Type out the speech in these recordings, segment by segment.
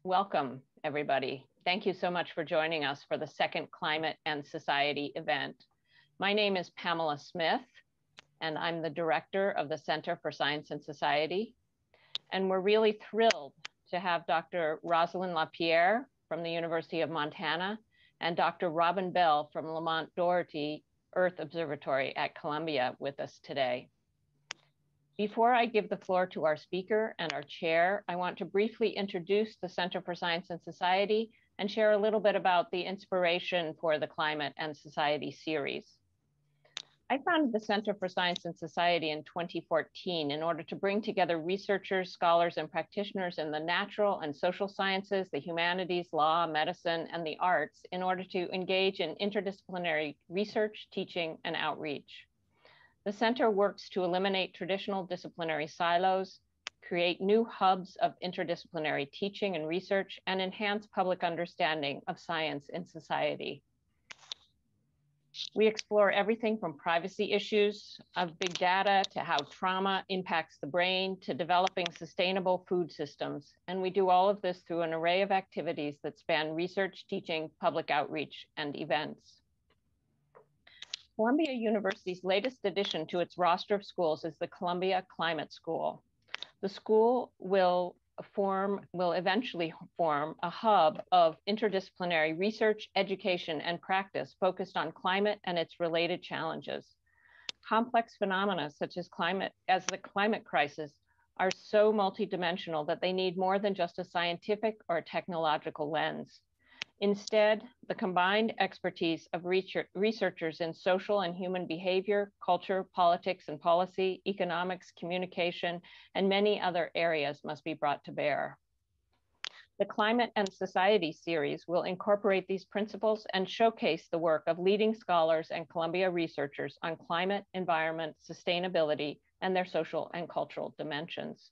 Welcome, everybody. Thank you so much for joining us for the second Climate and Society event. My name is Pamela Smith, and I'm the director of the Center for Science and Society. And we're really thrilled to have Dr. Rosalind LaPierre from the University of Montana and Dr. Robin Bell from Lamont Doherty Earth Observatory at Columbia with us today. Before I give the floor to our speaker and our chair, I want to briefly introduce the Center for Science and Society and share a little bit about the inspiration for the Climate and Society series. I founded the Center for Science and Society in 2014 in order to bring together researchers, scholars, and practitioners in the natural and social sciences, the humanities, law, medicine, and the arts in order to engage in interdisciplinary research, teaching, and outreach. The center works to eliminate traditional disciplinary silos, create new hubs of interdisciplinary teaching and research, and enhance public understanding of science in society. We explore everything from privacy issues of big data to how trauma impacts the brain to developing sustainable food systems. And we do all of this through an array of activities that span research, teaching, public outreach, and events. Columbia University's latest addition to its roster of schools is the Columbia Climate School. The school will eventually form a hub of interdisciplinary research, education, and practice focused on climate and its related challenges. Complex phenomena such as the climate crisis are so multidimensional that they need more than just a scientific or technological lens. Instead, the combined expertise of researchers in social and human behavior, culture, politics and policy, economics, communication, and many other areas must be brought to bear. The Climate and Society series will incorporate these principles and showcase the work of leading scholars and Columbia researchers on climate, environment, sustainability, and their social and cultural dimensions.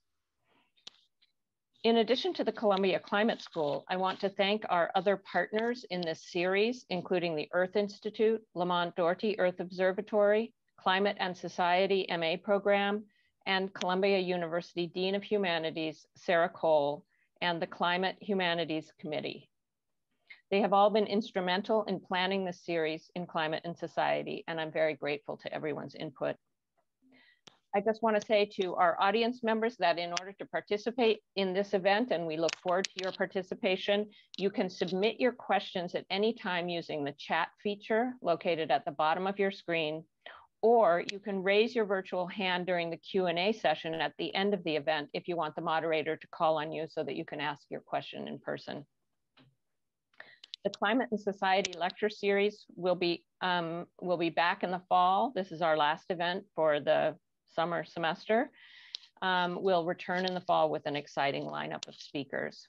In addition to the Columbia Climate School, I want to thank our other partners in this series, including the Earth Institute, Lamont Doherty Earth Observatory, Climate and Society MA program, and Columbia University Dean of Humanities, Sarah Cole, and the Climate Humanities Committee. They have all been instrumental in planning this series in Climate and Society, and I'm very grateful to everyone's input. I just want to say to our audience members that in order to participate in this event, and we look forward to your participation, you can submit your questions at any time using the chat feature located at the bottom of your screen, or you can raise your virtual hand during the Q&A session at the end of the event if you want the moderator to call on you so that you can ask your question in person. The Climate and Society lecture series will be back in the fall. This is our last event for the summer semester. We'll return in the fall with an exciting lineup of speakers.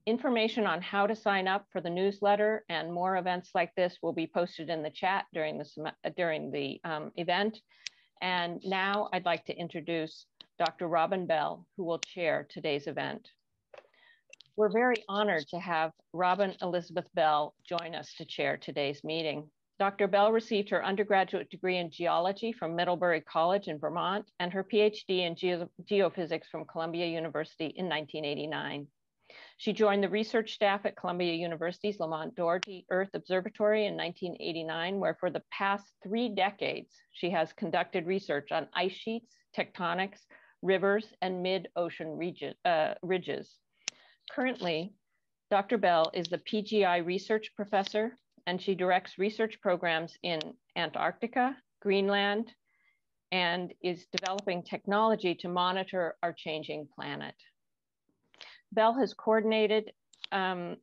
Information on how to sign up for the newsletter and more events like this will be posted in the chat during the event. And now I'd like to introduce Dr. Robin Bell, who will chair today's event. We're very honored to have Robin Elizabeth Bell join us to chair today's meeting. Dr. Bell received her undergraduate degree in geology from Middlebury College in Vermont and her PhD in geophysics from Columbia University in 1989. She joined the research staff at Columbia University's Lamont Doherty Earth Observatory in 1989, where for the past 3 decades, she has conducted research on ice sheets, tectonics, rivers, and mid-ocean ridges. Currently, Dr. Bell is the PGI Research Professor, and she directs research programs in Antarctica, Greenland, and is developing technology to monitor our changing planet. Bell has coordinated 9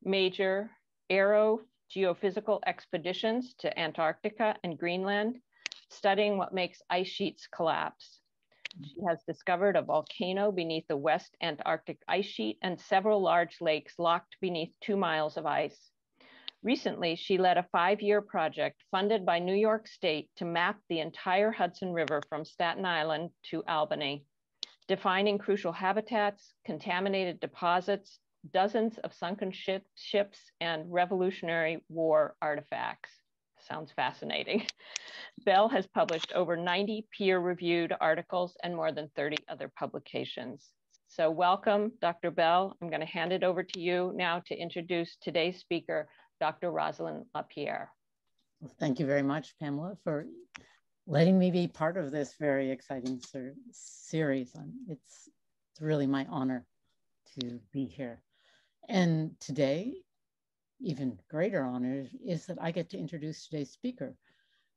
major aerogeophysical expeditions to Antarctica and Greenland, studying what makes ice sheets collapse. She has discovered a volcano beneath the West Antarctic ice sheet and several large lakes locked beneath 2 miles of ice. Recently, she led a 5-year project funded by New York State to map the entire Hudson River from Staten Island to Albany, defining crucial habitats, contaminated deposits, dozens of sunken ships, and Revolutionary War artifacts. Sounds fascinating. Bell has published over 90 peer-reviewed articles and more than 30 other publications. So welcome, Dr. Bell. I'm going to hand it over to you now to introduce today's speaker, Dr. Rosalind LaPierre. Well, thank you very much, Pamela, for letting me be part of this very exciting series. It's really my honor to be here. And today, even greater honor is that I get to introduce today's speaker,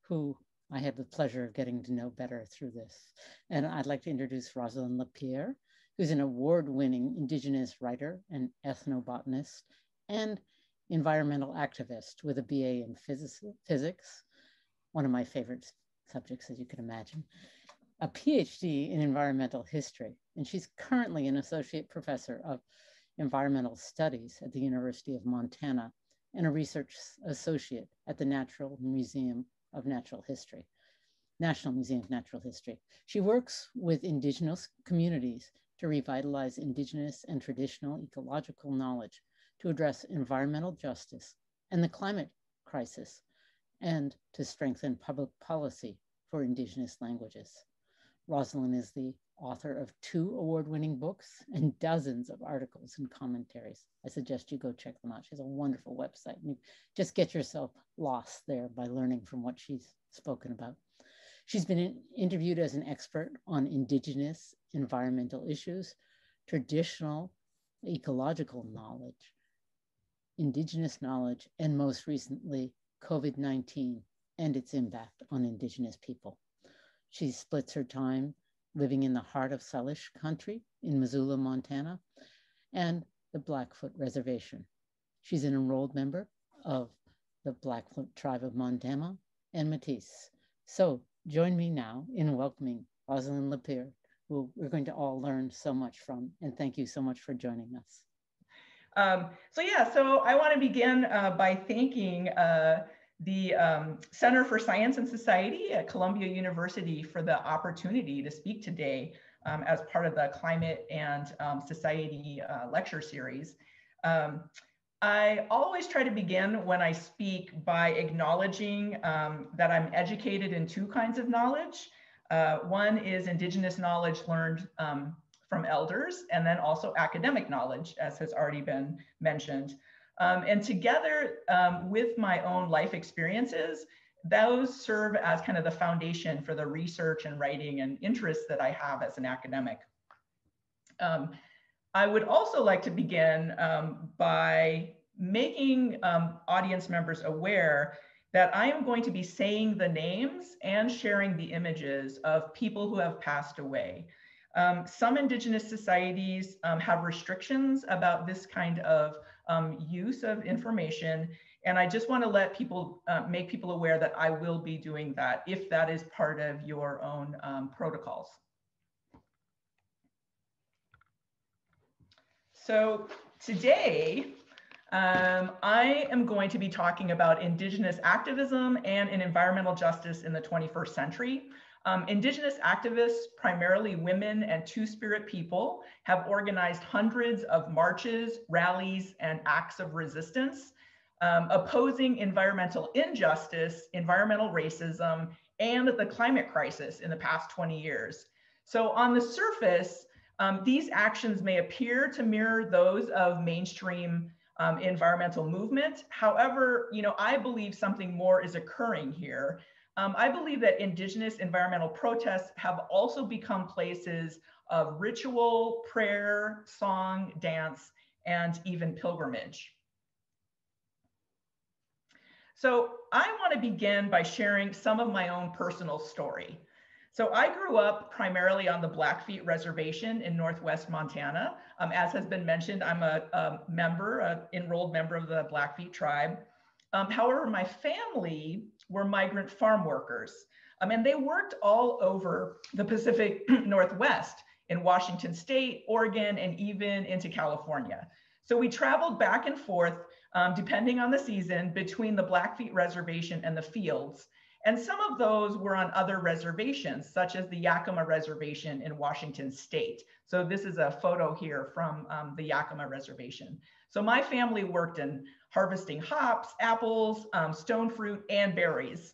who I had the pleasure of getting to know better through this. And I'd like to introduce Rosalind LaPierre, who's an award-winning Indigenous writer and ethnobotanist and environmental activist with a BA in physics, one of my favorite subjects, as you can imagine, a PhD in environmental history, and she's currently an associate professor of environmental studies at the University of Montana and a research associate at the National Museum of Natural History. She works with Indigenous communities to revitalize Indigenous and traditional ecological knowledge to address environmental justice and the climate crisis, and to strengthen public policy for Indigenous languages. Rosalind is the author of 2 award-winning books and dozens of articles and commentaries. I suggest you go check them out. She has a wonderful website. And you just get yourself lost there by learning from what she's spoken about. She's been interviewed as an expert on Indigenous environmental issues, traditional ecological knowledge, Indigenous knowledge, and most recently, COVID-19 and its impact on Indigenous people. She splits her time living in the heart of Salish country in Missoula, Montana, and the Blackfoot Reservation. She's an enrolled member of the Blackfoot Tribe of Montana and Métis. So join me now in welcoming Rosalind LaPierre, who we're going to all learn so much from, and thank you so much for joining us. So I want to begin by thanking the Center for Science and Society at Columbia University for the opportunity to speak today as part of the Climate and Society lecture series. I always try to begin when I speak by acknowledging that I'm educated in 2 kinds of knowledge. One is Indigenous knowledge learned from elders, and then also academic knowledge, as has already been mentioned. And together with my own life experiences, those serve as kind of the foundation for the research and writing and interests that I have as an academic. I would also like to begin by making audience members aware that I am going to be saying the names and sharing the images of people who have passed away. Some Indigenous societies have restrictions about this kind of use of information. And I just want to let people, make people aware that I will be doing that if that is part of your own protocols. So today, I am going to be talking about Indigenous activism and environmental justice in the 21st century. Indigenous activists, primarily women and Two-Spirit people, have organized hundreds of marches, rallies, and acts of resistance, opposing environmental injustice, environmental racism, and the climate crisis in the past 20 years. So on the surface, these actions may appear to mirror those of mainstream environmental movement. However, I believe something more is occurring here. I believe that Indigenous environmental protests have also become places of ritual, prayer, song, dance, and even pilgrimage. So I want to begin by sharing some of my own personal story. So I grew up primarily on the Blackfeet Reservation in Northwest Montana. As has been mentioned, I'm an enrolled member of the Blackfeet tribe. However, my family were migrant farm workers, and they worked all over the Pacific Northwest in Washington State, Oregon, and even into California. So we traveled back and forth, depending on the season, between the Blackfeet Reservation and the fields. And some of those were on other reservations, such as the Yakima Reservation in Washington State. So this is a photo here from the Yakima Reservation. So my family worked in harvesting hops, apples, stone fruit, and berries.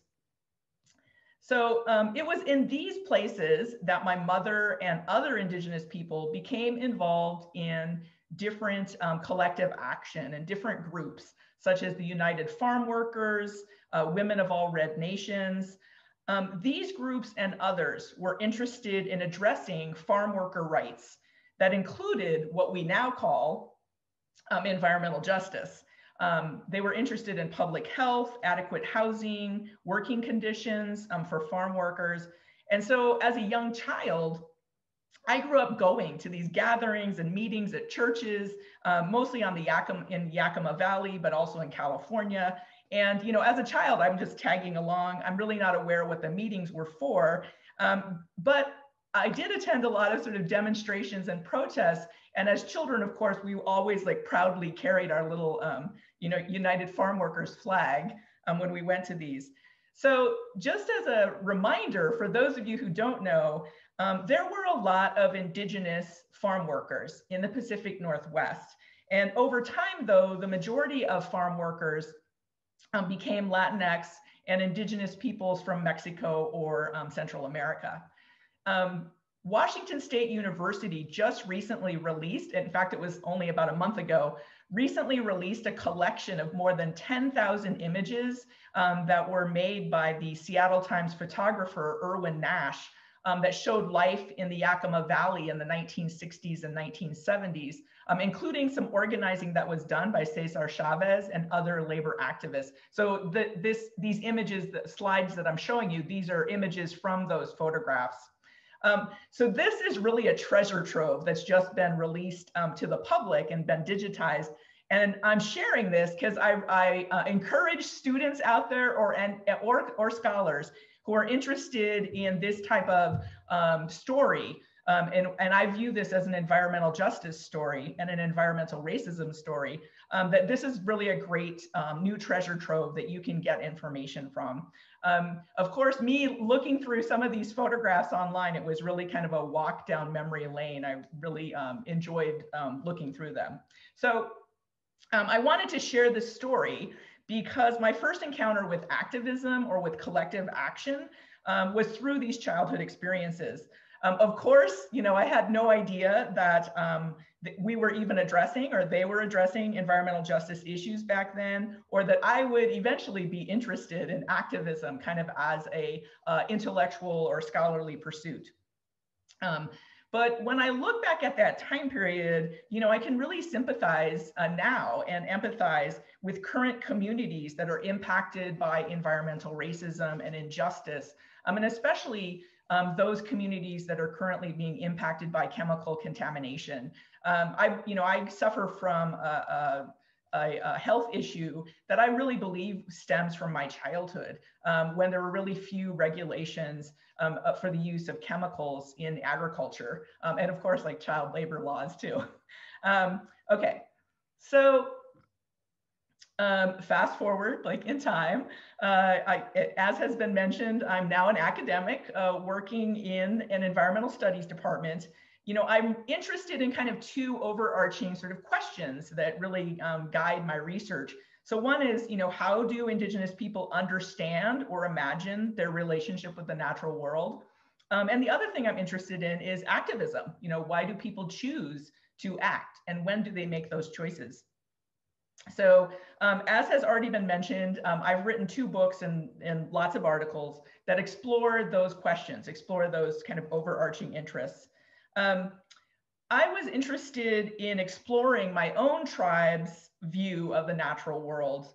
So it was in these places that my mother and other Indigenous people became involved in different collective action and different groups, such as the United Farm Workers, Women of All Red Nations. These groups and others were interested in addressing farm worker rights that included what we now call environmental justice. They were interested in public health, adequate housing, working conditions for farm workers. And so as a young child, I grew up going to these gatherings and meetings at churches, mostly on the Yakima Valley, but also in California. And, you know, as a child, I'm just tagging along. I'm really not aware what the meetings were for, but I did attend a lot of sort of demonstrations and protests. And as children, of course, we always like proudly carried our little, you know, United Farm Workers flag when we went to these. So just as a reminder, for those of you who don't know, there were a lot of Indigenous farm workers in the Pacific Northwest. And over time, though, the majority of farm workers became Latinx and Indigenous peoples from Mexico or Central America. Washington State University just recently released, in fact, it was only about a month ago, recently released a collection of more than 10,000 images that were made by the Seattle Times photographer, Irwin Nash, that showed life in the Yakima Valley in the 1960s and 1970s, including some organizing that was done by Cesar Chavez and other labor activists. So these images, the slides that I'm showing you, these are images from those photographs. So this is really a treasure trove that's just been released to the public and been digitized. And I'm sharing this because I encourage students out there or scholars who are interested in this type of story. And I view this as an environmental justice story and an environmental racism story, that this is really a great new treasure trove that you can get information from. Of course, me looking through some of these photographs online, it was really kind of a walk down memory lane. I really enjoyed looking through them. So I wanted to share this story because my first encounter with activism or with collective action was through these childhood experiences. Of course, you know, I had no idea that we were even addressing, or they were addressing, environmental justice issues back then, or that I would eventually be interested in activism kind of as a intellectual or scholarly pursuit. But when I look back at that time period, you know, I can really sympathize now and empathize with current communities that are impacted by environmental racism and injustice, and especially those communities that are currently being impacted by chemical contamination. I suffer from a health issue that I really believe stems from my childhood, when there were really few regulations for the use of chemicals in agriculture, and of course, like child labor laws too. Okay, so fast forward, like in time, as has been mentioned, I'm now an academic working in an environmental studies department. You know, I'm interested in kind of two overarching sort of questions that really guide my research. So one is, you know, how do Indigenous people understand or imagine their relationship with the natural world? And the other thing I'm interested in is activism. You know, why do people choose to act, and when do they make those choices? So as has already been mentioned, I've written 2 books and lots of articles that explore those questions, explore those kind of overarching interests. I was interested in exploring my own tribe's view of the natural world,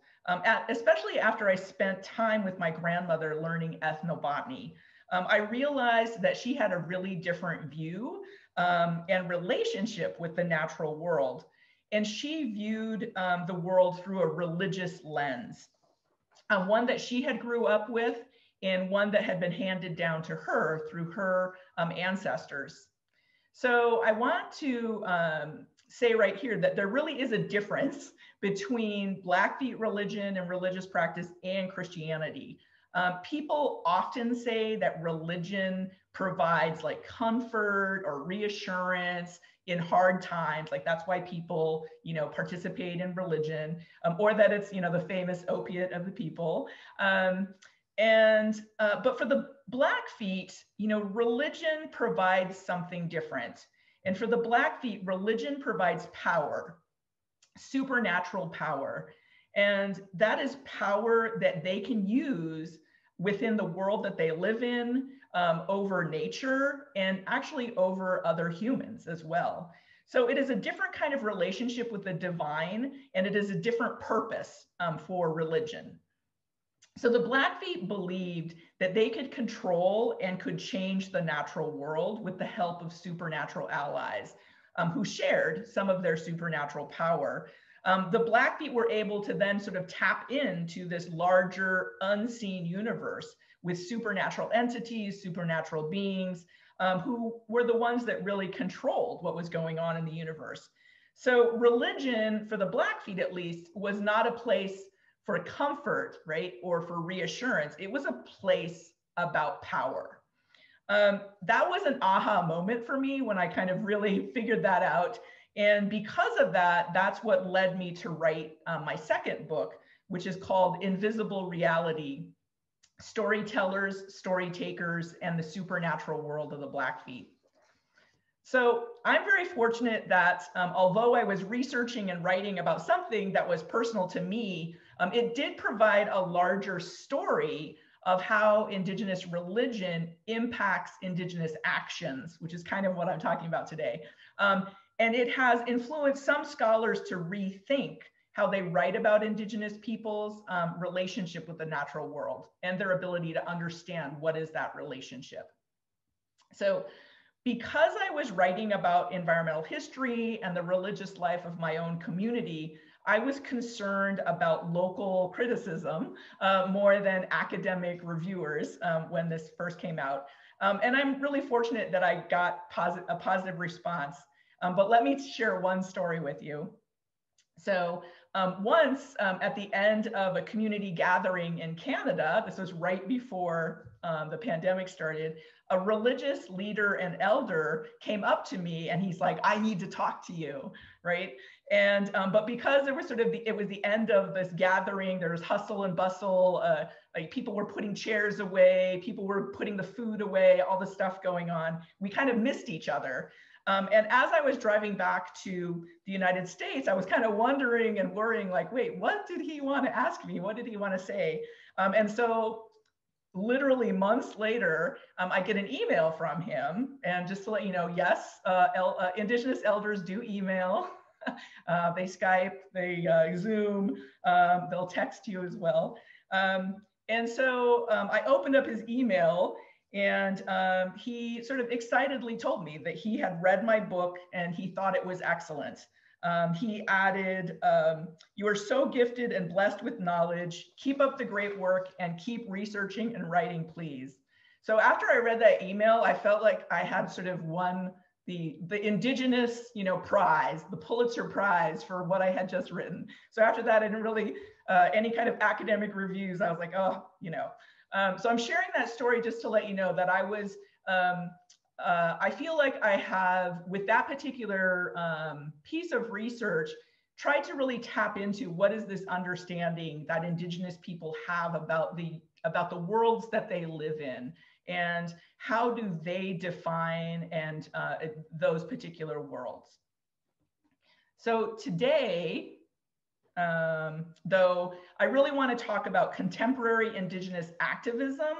especially after I spent time with my grandmother learning ethnobotany. I realized that she had a really different view and relationship with the natural world. And she viewed the world through a religious lens, one that she had grew up with and one that had been handed down to her through her ancestors. So I want to say right here that there really is a difference between Blackfeet religion and religious practice and Christianity. People often say that religion provides like comfort or reassurance in hard times, like that's why people, you know, participate in religion, or that it's, you know, the famous opiate of the people. But for the Blackfeet, religion provides something different. And for the Blackfeet, religion provides power, supernatural power. And that is power that they can use within the world that they live in, over nature, and actually over other humans as well. So it is a different kind of relationship with the divine, and it is a different purpose for religion. So the Blackfeet believed that they could control and could change the natural world with the help of supernatural allies who shared some of their supernatural power. The Blackfeet were able to then sort of tap into this larger unseen universe with supernatural entities, supernatural beings, who were the ones that really controlled what was going on in the universe. So religion, for the Blackfeet at least, was not a place for comfort, right, or for reassurance. It was a place about power. That was an aha moment for me when I kind of really figured that out. And because of that, that's what led me to write my second book, which is called Invisible Reality: Storytellers, Story Takers, and the Supernatural World of the Blackfeet. So I'm very fortunate that although I was researching and writing about something that was personal to me, it did provide a larger story of how Indigenous religion impacts Indigenous actions, which is kind of what I'm talking about today. And it has influenced some scholars to rethink how they write about Indigenous peoples' relationship with the natural world and their ability to understand what is that relationship. So because I was writing about environmental history and the religious life of my own community, I was concerned about local criticism more than academic reviewers when this first came out. And I'm really fortunate that I got a positive response. But let me share one story with you. So once at the end of a community gathering in Canada, this was right before the pandemic started, a religious leader and elder came up to me and he's like, I need to talk to you, right? And but because there was it was the end of this gathering, there was hustle and bustle, like people were putting chairs away, people were putting the food away, all the stuff going on. We kind of missed each other. And as I was driving back to the United States, I was kind of wondering and worrying, like, wait, what did he want to ask me? What did he want to say? And so literally months later, I get an email from him. And just to let you know, yes, Indigenous elders do email. They Skype, they Zoom, they'll text you as well. And so I opened up his email, and he sort of excitedly told me that he had read my book and he thought it was excellent. He added, you are so gifted and blessed with knowledge. Keep up the great work and keep researching and writing, please. So after I read that email, I felt like I had sort of won the Indigenous, prize, the Pulitzer Prize for what I had just written. So after that, I didn't really, any kind of academic reviews, I was like, oh, So I'm sharing that story just to let you know that I was, I feel like I have, with that particular piece of research, tried to really tap into what is this understanding that Indigenous people have about the worlds that they live in, and how do they define and those particular worlds. So today, though, I really want to talk about contemporary Indigenous activism,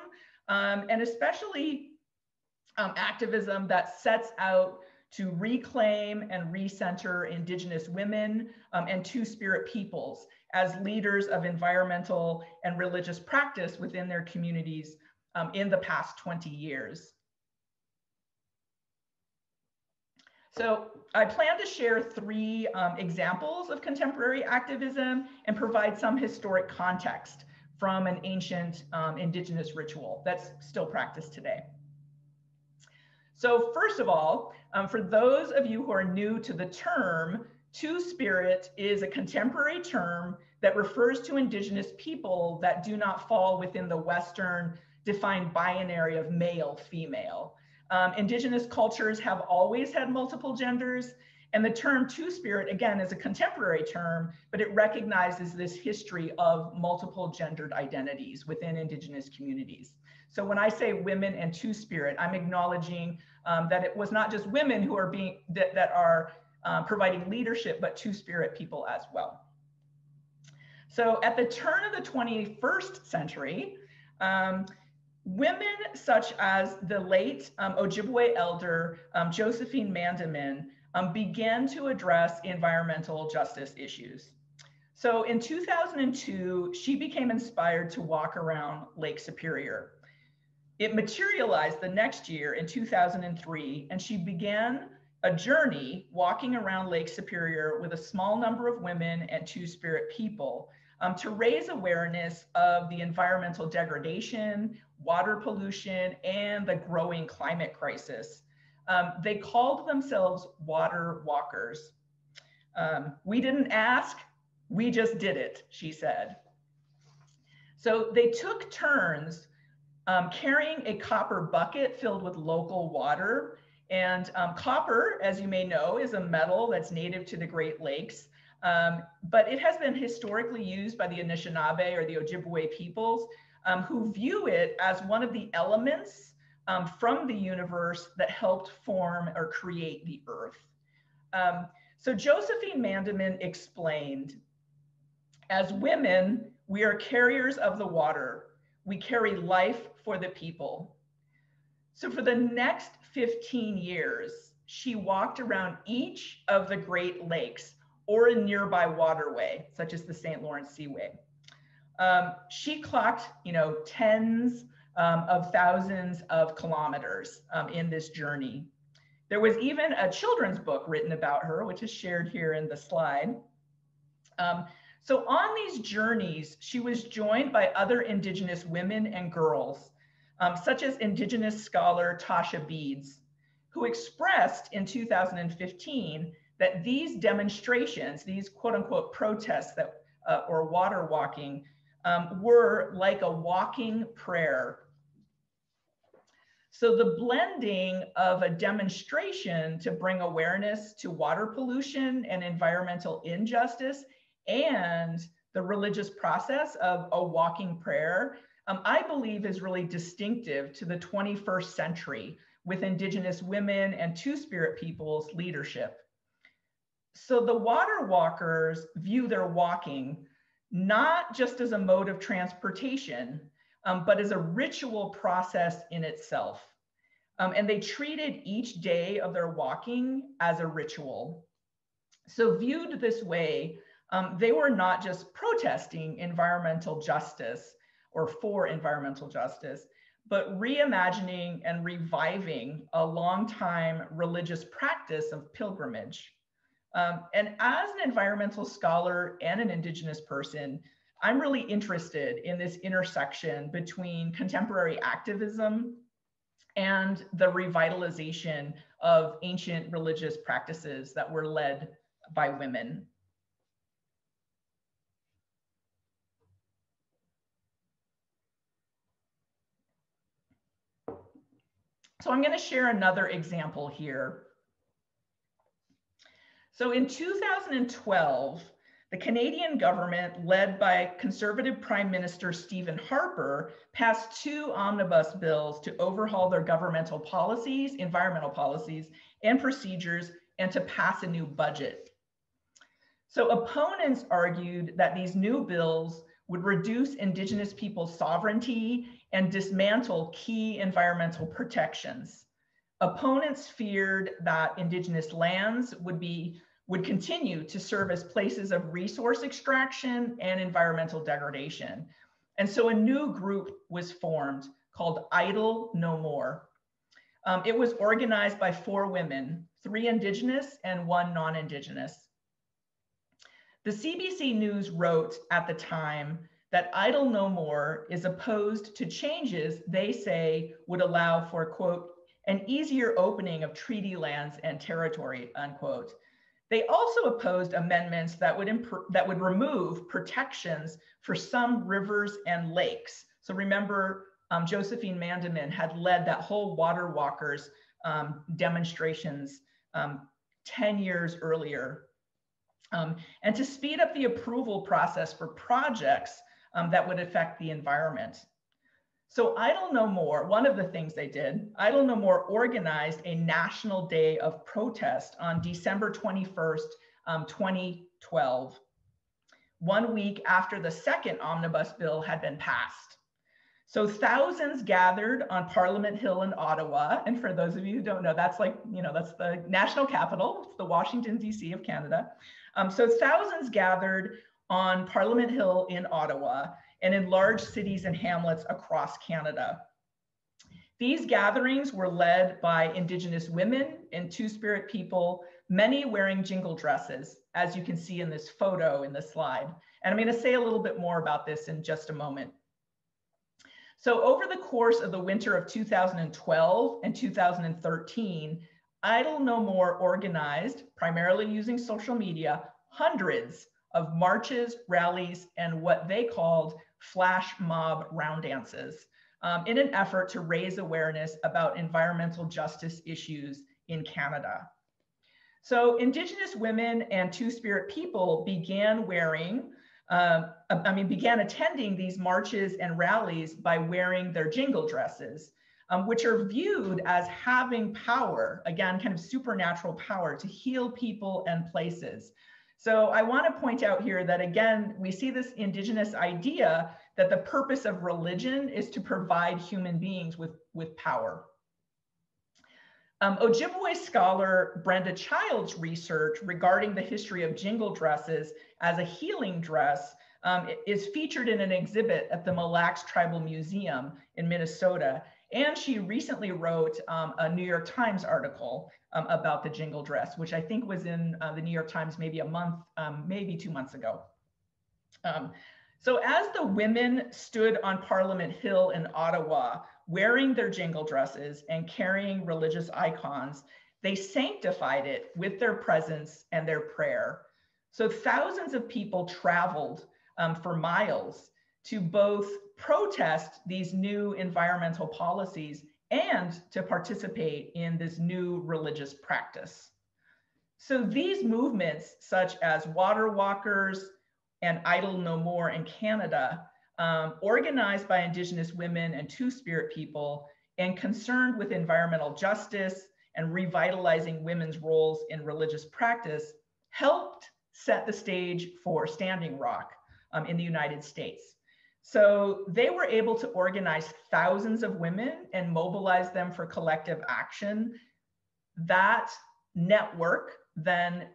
and especially activism that sets out to reclaim and recenter Indigenous women and Two-Spirit peoples as leaders of environmental and religious practice within their communities in the past 20 years. So I plan to share 3 examples of contemporary activism and provide some historic context from an ancient Indigenous ritual that's still practiced today. So first of all, for those of you who are new to the term, Two-Spirit is a contemporary term that refers to Indigenous people that do not fall within the Western defined binary of male, female. Indigenous cultures have always had multiple genders, and the term Two-Spirit, again, is a contemporary term, but it recognizes this history of multiple gendered identities within Indigenous communities. So when I say women and Two-Spirit, I'm acknowledging that it was not just women who are that are providing leadership, but Two-Spirit people as well. So at the turn of the 21st century, women such as the late Ojibwe elder Josephine Mandamin began to address environmental justice issues. So in 2002, she became inspired to walk around Lake Superior. It materialized the next year in 2003, and she began a journey walking around Lake Superior with a small number of women and Two-Spirit people to raise awareness of the environmental degradation, water pollution, and the growing climate crisis. They called themselves water walkers. We didn't ask, we just did it, she said. So they took turns carrying a copper bucket filled with local water. And copper, as you may know, is a metal that's native to the Great Lakes. But it has been historically used by the Anishinaabe or the Ojibwe peoples who view it as one of the elements from the universe that helped form or create the earth. So Josephine Mandamin explained, as women, we are carriers of the water. We carry life for the people. So for the next 15 years, she walked around each of the Great Lakes or a nearby waterway, such as the St. Lawrence Seaway. She clocked, tens of thousands of kilometers in this journey. There was even a children's book written about her, which is shared here in the slide. So on these journeys, she was joined by other Indigenous women and girls, such as Indigenous scholar Tasha Beeds, who expressed in 2015 that these demonstrations, these quote unquote protests that, or water walking, were like a walking prayer. So the blending of a demonstration to bring awareness to water pollution and environmental injustice and the religious process of a walking prayer, I believe is really distinctive to the 21st century with Indigenous women and Two-Spirit peoples' leadership. So the water walkers view their walking not just as a mode of transportation, but as a ritual process in itself. And they treated each day of their walking as a ritual. So viewed this way, they were not just protesting environmental justice or for environmental justice, but reimagining and reviving a long-time religious practice of pilgrimage. And as an environmental scholar and an Indigenous person, I'm really interested in this intersection between contemporary activism and the revitalization of ancient religious practices that were led by women. So I'm going to share another example here. So in 2012, the Canadian government, led by Conservative Prime Minister Stephen Harper, passed 2 omnibus bills to overhaul their governmental policies, environmental policies, and procedures, and to pass a new budget. So opponents argued that these new bills would reduce Indigenous people's sovereignty and dismantle key environmental protections. Opponents feared that Indigenous lands would continue to serve as places of resource extraction and environmental degradation. And so a new group was formed called Idle No More. It was organized by 4 women, 3 Indigenous and 1 non-Indigenous. The CBC News wrote at the time that Idle No More is opposed to changes they say would allow for, quote, an easier opening of treaty lands and territory, unquote. They also opposed amendments that would remove protections for some rivers and lakes. So remember, Josephine Mandamin had led that whole water walkers demonstrations 10 years earlier. And to speed up the approval process for projects that would affect the environment. So Idle No More, one of the things they did, Idle No More organized a national day of protest on December 21st, 2012, 1 week after the second omnibus bill had been passed. So thousands gathered on Parliament Hill in Ottawa. And for those of you who don't know, that's like, that's the national capital. It's the Washington, D.C. of Canada. So thousands gathered on Parliament Hill in Ottawa and in large cities and hamlets across Canada. These gatherings were led by Indigenous women and Two-Spirit people, many wearing jingle dresses, as you can see in this photo in the slide. And I'm going to say a little bit more about this in just a moment. So over the course of the winter of 2012 and 2013, Idle No More organized, primarily using social media, hundreds of marches, rallies, and what they called flash mob round dances in an effort to raise awareness about environmental justice issues in Canada. So Indigenous women and Two-Spirit people began attending these marches and rallies by wearing their jingle dresses, which are viewed as having power, again, kind of supernatural power to heal people and places. So I want to point out here that, again, we see this Indigenous idea that the purpose of religion is to provide human beings with power. Ojibwe scholar Brenda Child's research regarding the history of jingle dresses as a healing dress is featured in an exhibit at the Mille Lacs Tribal Museum in Minnesota. And she recently wrote a New York Times article about the jingle dress, which I think was in the New York Times maybe a month, maybe 2 months ago. So as the women stood on Parliament Hill in Ottawa, wearing their jingle dresses and carrying religious icons, they sanctified it with their presence and their prayer. So thousands of people traveled for miles to both protest these new environmental policies and to participate in this new religious practice. So these movements, such as Water Walkers and Idle No More in Canada, organized by Indigenous women and Two-Spirit people and concerned with environmental justice and revitalizing women's roles in religious practice, helped set the stage for Standing Rock in the United States. So they were able to organize thousands of women and mobilize them for collective action. That network then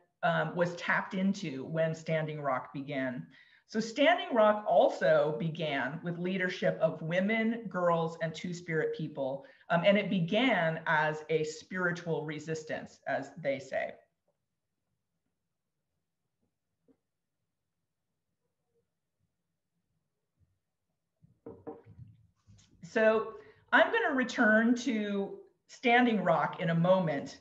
was tapped into when Standing Rock began. So Standing Rock also began with leadership of women, girls, and Two-Spirit people. And it began as a spiritual resistance, as they say. So I'm going to return to Standing Rock in a moment.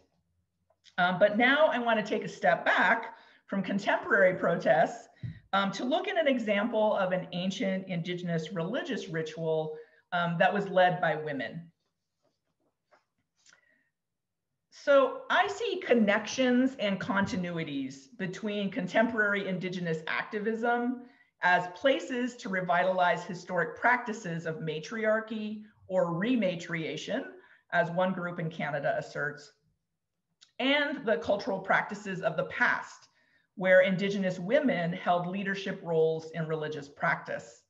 But now I want to take a step back from contemporary protests to look at an example of an ancient Indigenous religious ritual that was led by women. So I see connections and continuities between contemporary Indigenous activism as places to revitalize historic practices of matriarchy or rematriation, as one group in Canada asserts, and the cultural practices of the past, where Indigenous women held leadership roles in religious practice.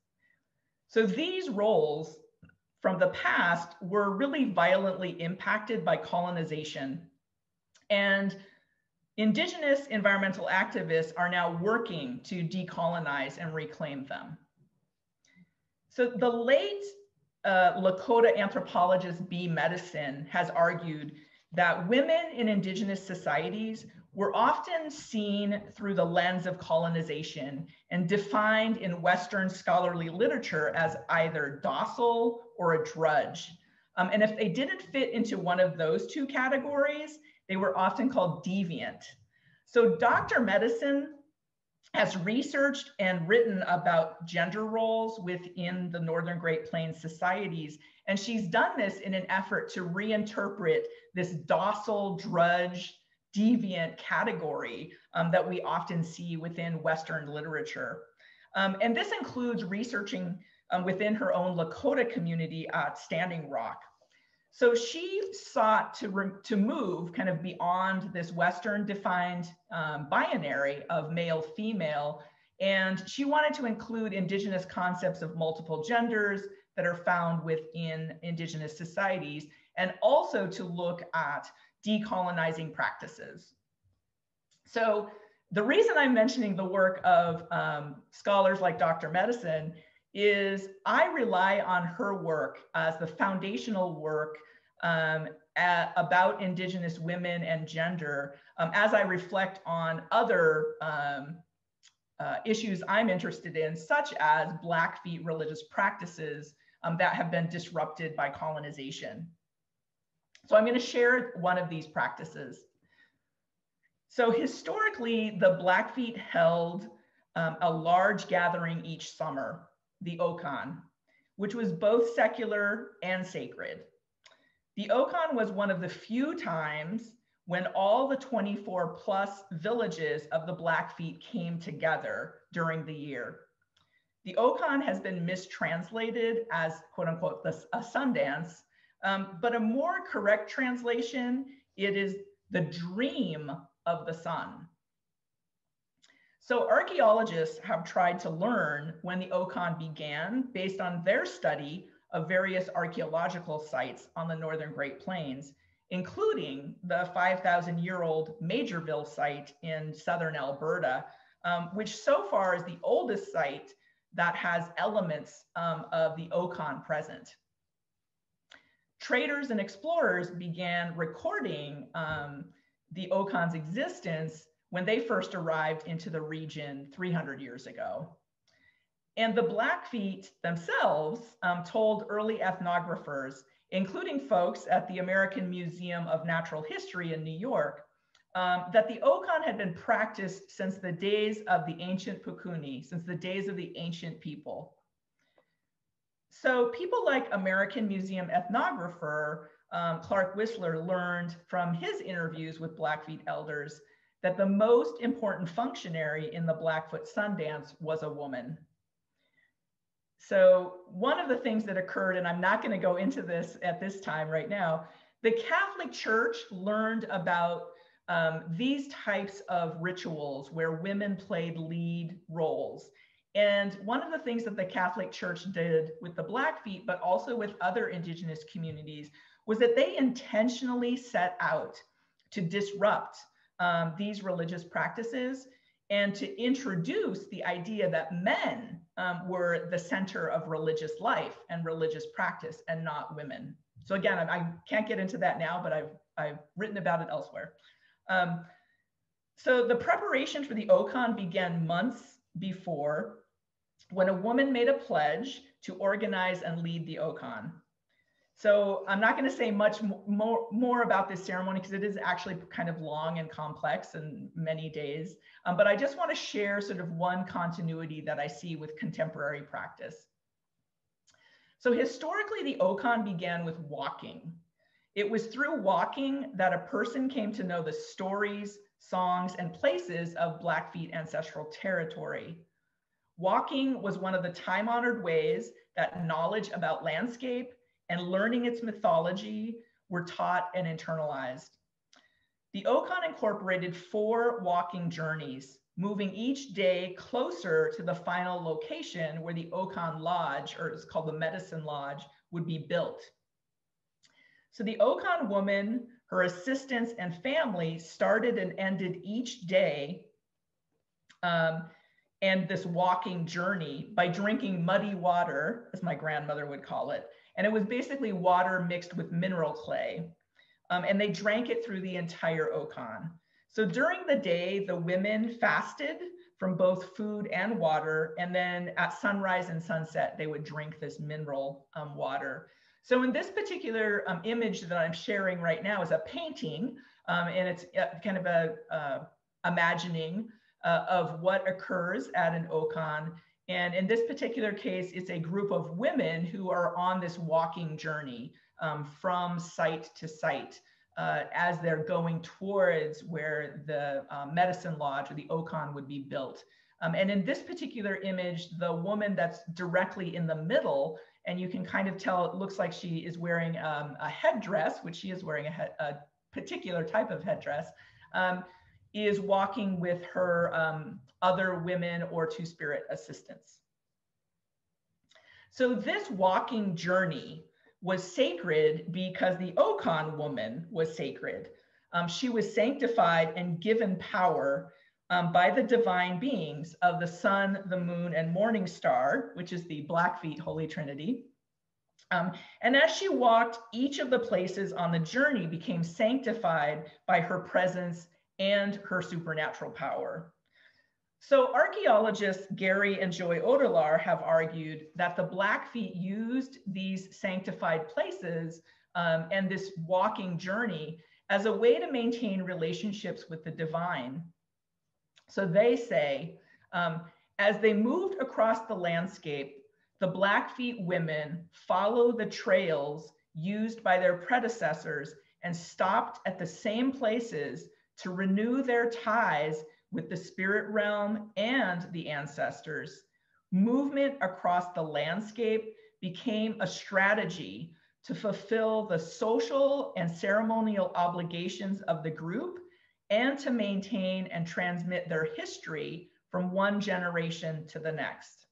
So these roles from the past were really violently impacted by colonization. And Indigenous environmental activists are now working to decolonize and reclaim them. So the late Lakota anthropologist B. Medicine has argued that women in Indigenous societies were often seen through the lens of colonization and defined in Western scholarly literature as either docile or a drudge. And if they didn't fit into one of those two categories, they were often called deviant. So Dr. Medicine has researched and written about gender roles within the Northern Great Plains societies. And she's done this in an effort to reinterpret this docile, drudge, deviant category that we often see within Western literature. And this includes researching within her own Lakota community at Standing Rock. So she sought to move kind of beyond this Western defined binary of male, female, and she wanted to include Indigenous concepts of multiple genders that are found within Indigenous societies, and also to look at decolonizing practices. So the reason I'm mentioning the work of scholars like Dr. Medicine is I rely on her work as the foundational work about Indigenous women and gender as I reflect on other issues I'm interested in, such as Blackfeet religious practices that have been disrupted by colonization. So I'm going to share one of these practices. So historically, the Blackfeet held a large gathering each summer, the Okan, which was both secular and sacred. The Okan was one of the few times when all the 24 plus villages of the Blackfeet came together during the year. The Okan has been mistranslated as quote unquote a Sundance, but a more correct translation, it is the dream of the sun. So archaeologists have tried to learn when the Okan began based on their study of various archaeological sites on the Northern Great Plains, including the 5,000-year-old Majorville site in southern Alberta, which so far is the oldest site that has elements of the Okan present. Traders and explorers began recording the Okan's existence when they first arrived into the region 300 years ago. And the Blackfeet themselves told early ethnographers, including folks at the American Museum of Natural History in New York, that the Okan had been practiced since the days of the ancient Pukuni, since the days of the ancient people. So people like American Museum ethnographer Clark Whistler learned from his interviews with Blackfeet elders that the most important functionary in the Blackfoot Sundance was a woman. So one of the things that occurred, and I'm not going to go into this at this time right now, the Catholic Church learned about these types of rituals where women played lead roles. And one of the things that the Catholic Church did with the Blackfeet, but also with other Indigenous communities, was that they intentionally set out to disrupt these religious practices and to introduce the idea that men were the center of religious life and religious practice and not women. So again, I can't get into that now, but I've written about it elsewhere. So the preparation for the Okan began months before, when a woman made a pledge to organize and lead the Okan. So I'm not going to say much more about this ceremony because it is actually kind of long and complex and many days. But I just want to share sort of one continuity that I see with contemporary practice. So historically, the Okan began with walking. It was through walking that a person came to know the stories, songs, and places of Blackfeet ancestral territory. Walking was one of the time-honored ways that knowledge about landscape and learning its mythology were taught and internalized. The Okan incorporated 4 walking journeys, moving each day closer to the final location where the Okan Lodge, or it's called the Medicine Lodge, would be built. So the Okan woman, her assistants, and family started and ended each day and this walking journey by drinking muddy water, as my grandmother would call it. And it was basically water mixed with mineral clay. And they drank it through the entire Okan. So during the day, the women fasted from both food and water. And then at sunrise and sunset, they would drink this mineral water. So in this particular image that I'm sharing right now is a painting. And it's kind of a imagining of what occurs at an Okan. And in this particular case, it's a group of women who are on this walking journey from site to site as they're going towards where the Medicine Lodge or the Okan would be built. And in this particular image, the woman that's directly in the middle, and you can kind of tell it looks like she is wearing a headdress, which she is wearing a particular type of headdress, is walking with her other women or two-spirit assistants. So this walking journey was sacred because the Okan woman was sacred. She was sanctified and given power by the divine beings of the sun, the moon, and morning star, which is the Blackfeet Holy Trinity. And as she walked, each of the places on the journey became sanctified by her presence and her supernatural power. So archaeologists Gary and Joy Oderlaar have argued that the Blackfeet used these sanctified places and this walking journey as a way to maintain relationships with the divine. So they say, as they moved across the landscape, the Blackfeet women follow the trails used by their predecessors and stopped at the same places to renew their ties with the spirit realm and the ancestors. Movement across the landscape became a strategy to fulfill the social and ceremonial obligations of the group and to maintain and transmit their history from one generation to the next.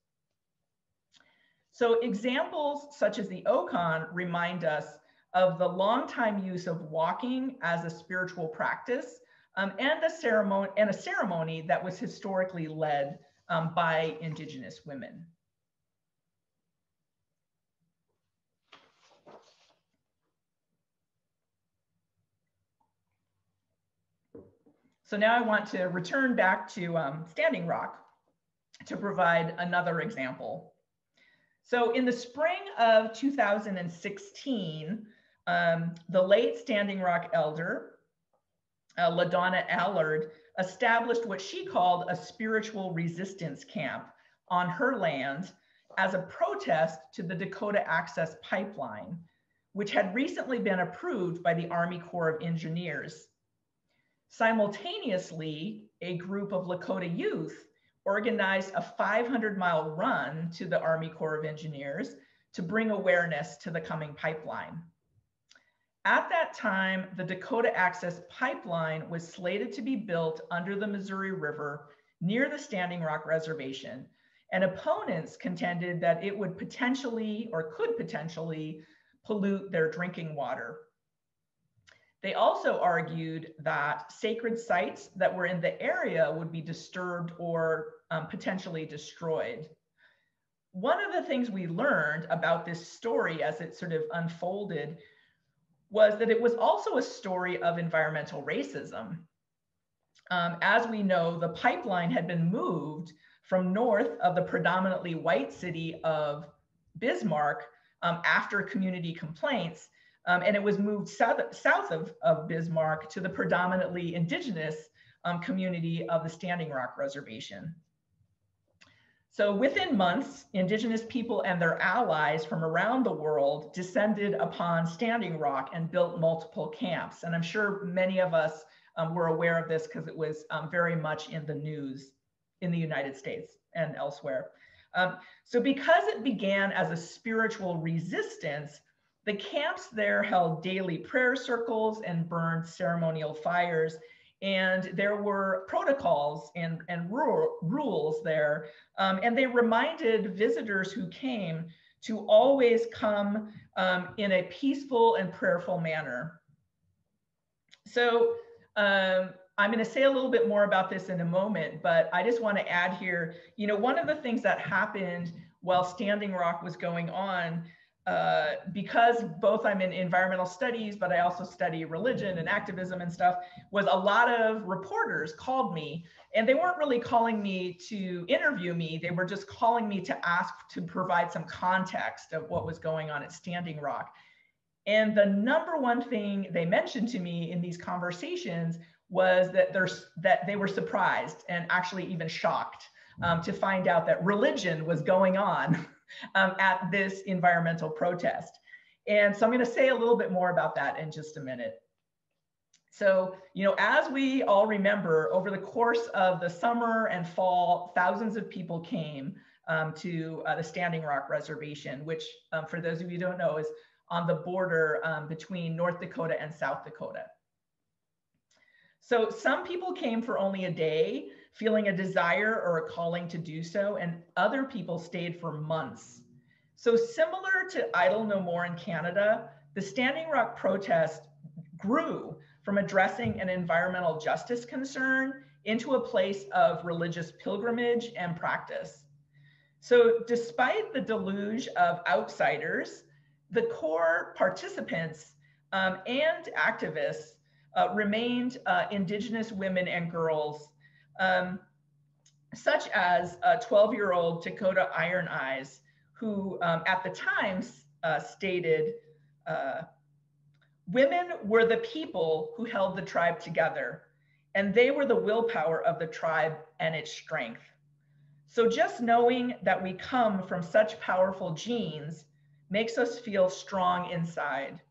So examples such as the Okan remind us of the long-time use of walking as a spiritual practice and a ceremony that was historically led by Indigenous women. So now I want to return back to Standing Rock to provide another example. So in the spring of 2016, the late Standing Rock elder, LaDonna Allard, established what she called a spiritual resistance camp on her land as a protest to the Dakota Access Pipeline, which had recently been approved by the Army Corps of Engineers. Simultaneously, a group of Lakota youth organized a 500-mile run to the Army Corps of Engineers to bring awareness to the coming pipeline. At that time, the Dakota Access Pipeline was slated to be built under the Missouri River near the Standing Rock Reservation, and opponents contended that it would potentially or could potentially pollute their drinking water. They also argued that sacred sites that were in the area would be disturbed or potentially destroyed. One of the things we learned about this story as it sort of unfolded was that it was also a story of environmental racism. As we know, the pipeline had been moved from north of the predominantly white city of Bismarck after community complaints, and it was moved south of Bismarck to the predominantly Indigenous community of the Standing Rock Reservation. So within months, Indigenous people and their allies from around the world descended upon Standing Rock and built multiple camps. And I'm sure many of us were aware of this because it was very much in the news in the United States and elsewhere. So because it began as a spiritual resistance, the camps there held daily prayer circles and burned ceremonial fires. And there were protocols and rules there. And they reminded visitors who came to always come in a peaceful and prayerful manner. So I'm going to say a little bit more about this in a moment, but I just want to add here, you know, one of the things that happened while Standing Rock was going on, because both I'm in environmental studies, but I also study religion and activism and stuff, was a lot of reporters called me, and they weren't really calling me to interview me. They were just calling me to ask to provide some context of what was going on at Standing Rock. And the number one thing they mentioned to me in these conversations was that they were surprised and actually even shocked to find out that religion was going on at this environmental protest. And so I'm going to say a little bit more about that in just a minute. So, as we all remember, over the course of the summer and fall, thousands of people came to the Standing Rock Reservation, which, for those of you who don't know, is on the border between North Dakota and South Dakota. So some people came for only a day, feeling a desire or a calling to do so, and other people stayed for months. So similar to Idle No More in Canada, the Standing Rock protest grew from addressing an environmental justice concern into a place of religious pilgrimage and practice. So despite the deluge of outsiders, the core participants and activists remained Indigenous women and girls, such as 12-year-old Dakota Iron Eyes, who at the time stated, women were the people who held the tribe together, and they were the willpower of the tribe and its strength. So just knowing that we come from such powerful genes makes us feel strong inside.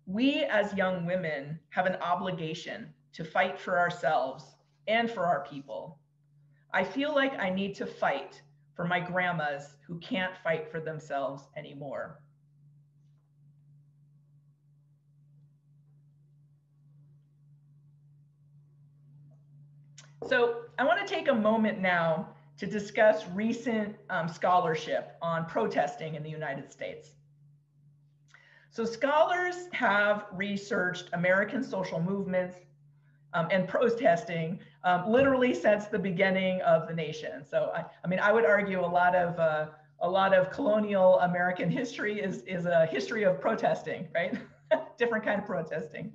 We as young women have an obligation to fight for ourselves and for our people. I feel like I need to fight for my grandmas who can't fight for themselves anymore. So I want to take a moment now to discuss recent scholarship on protesting in the United States. So scholars have researched American social movements and protesting literally since the beginning of the nation. So I mean, I would argue a lot of colonial American history is a history of protesting, right? Different kind of protesting.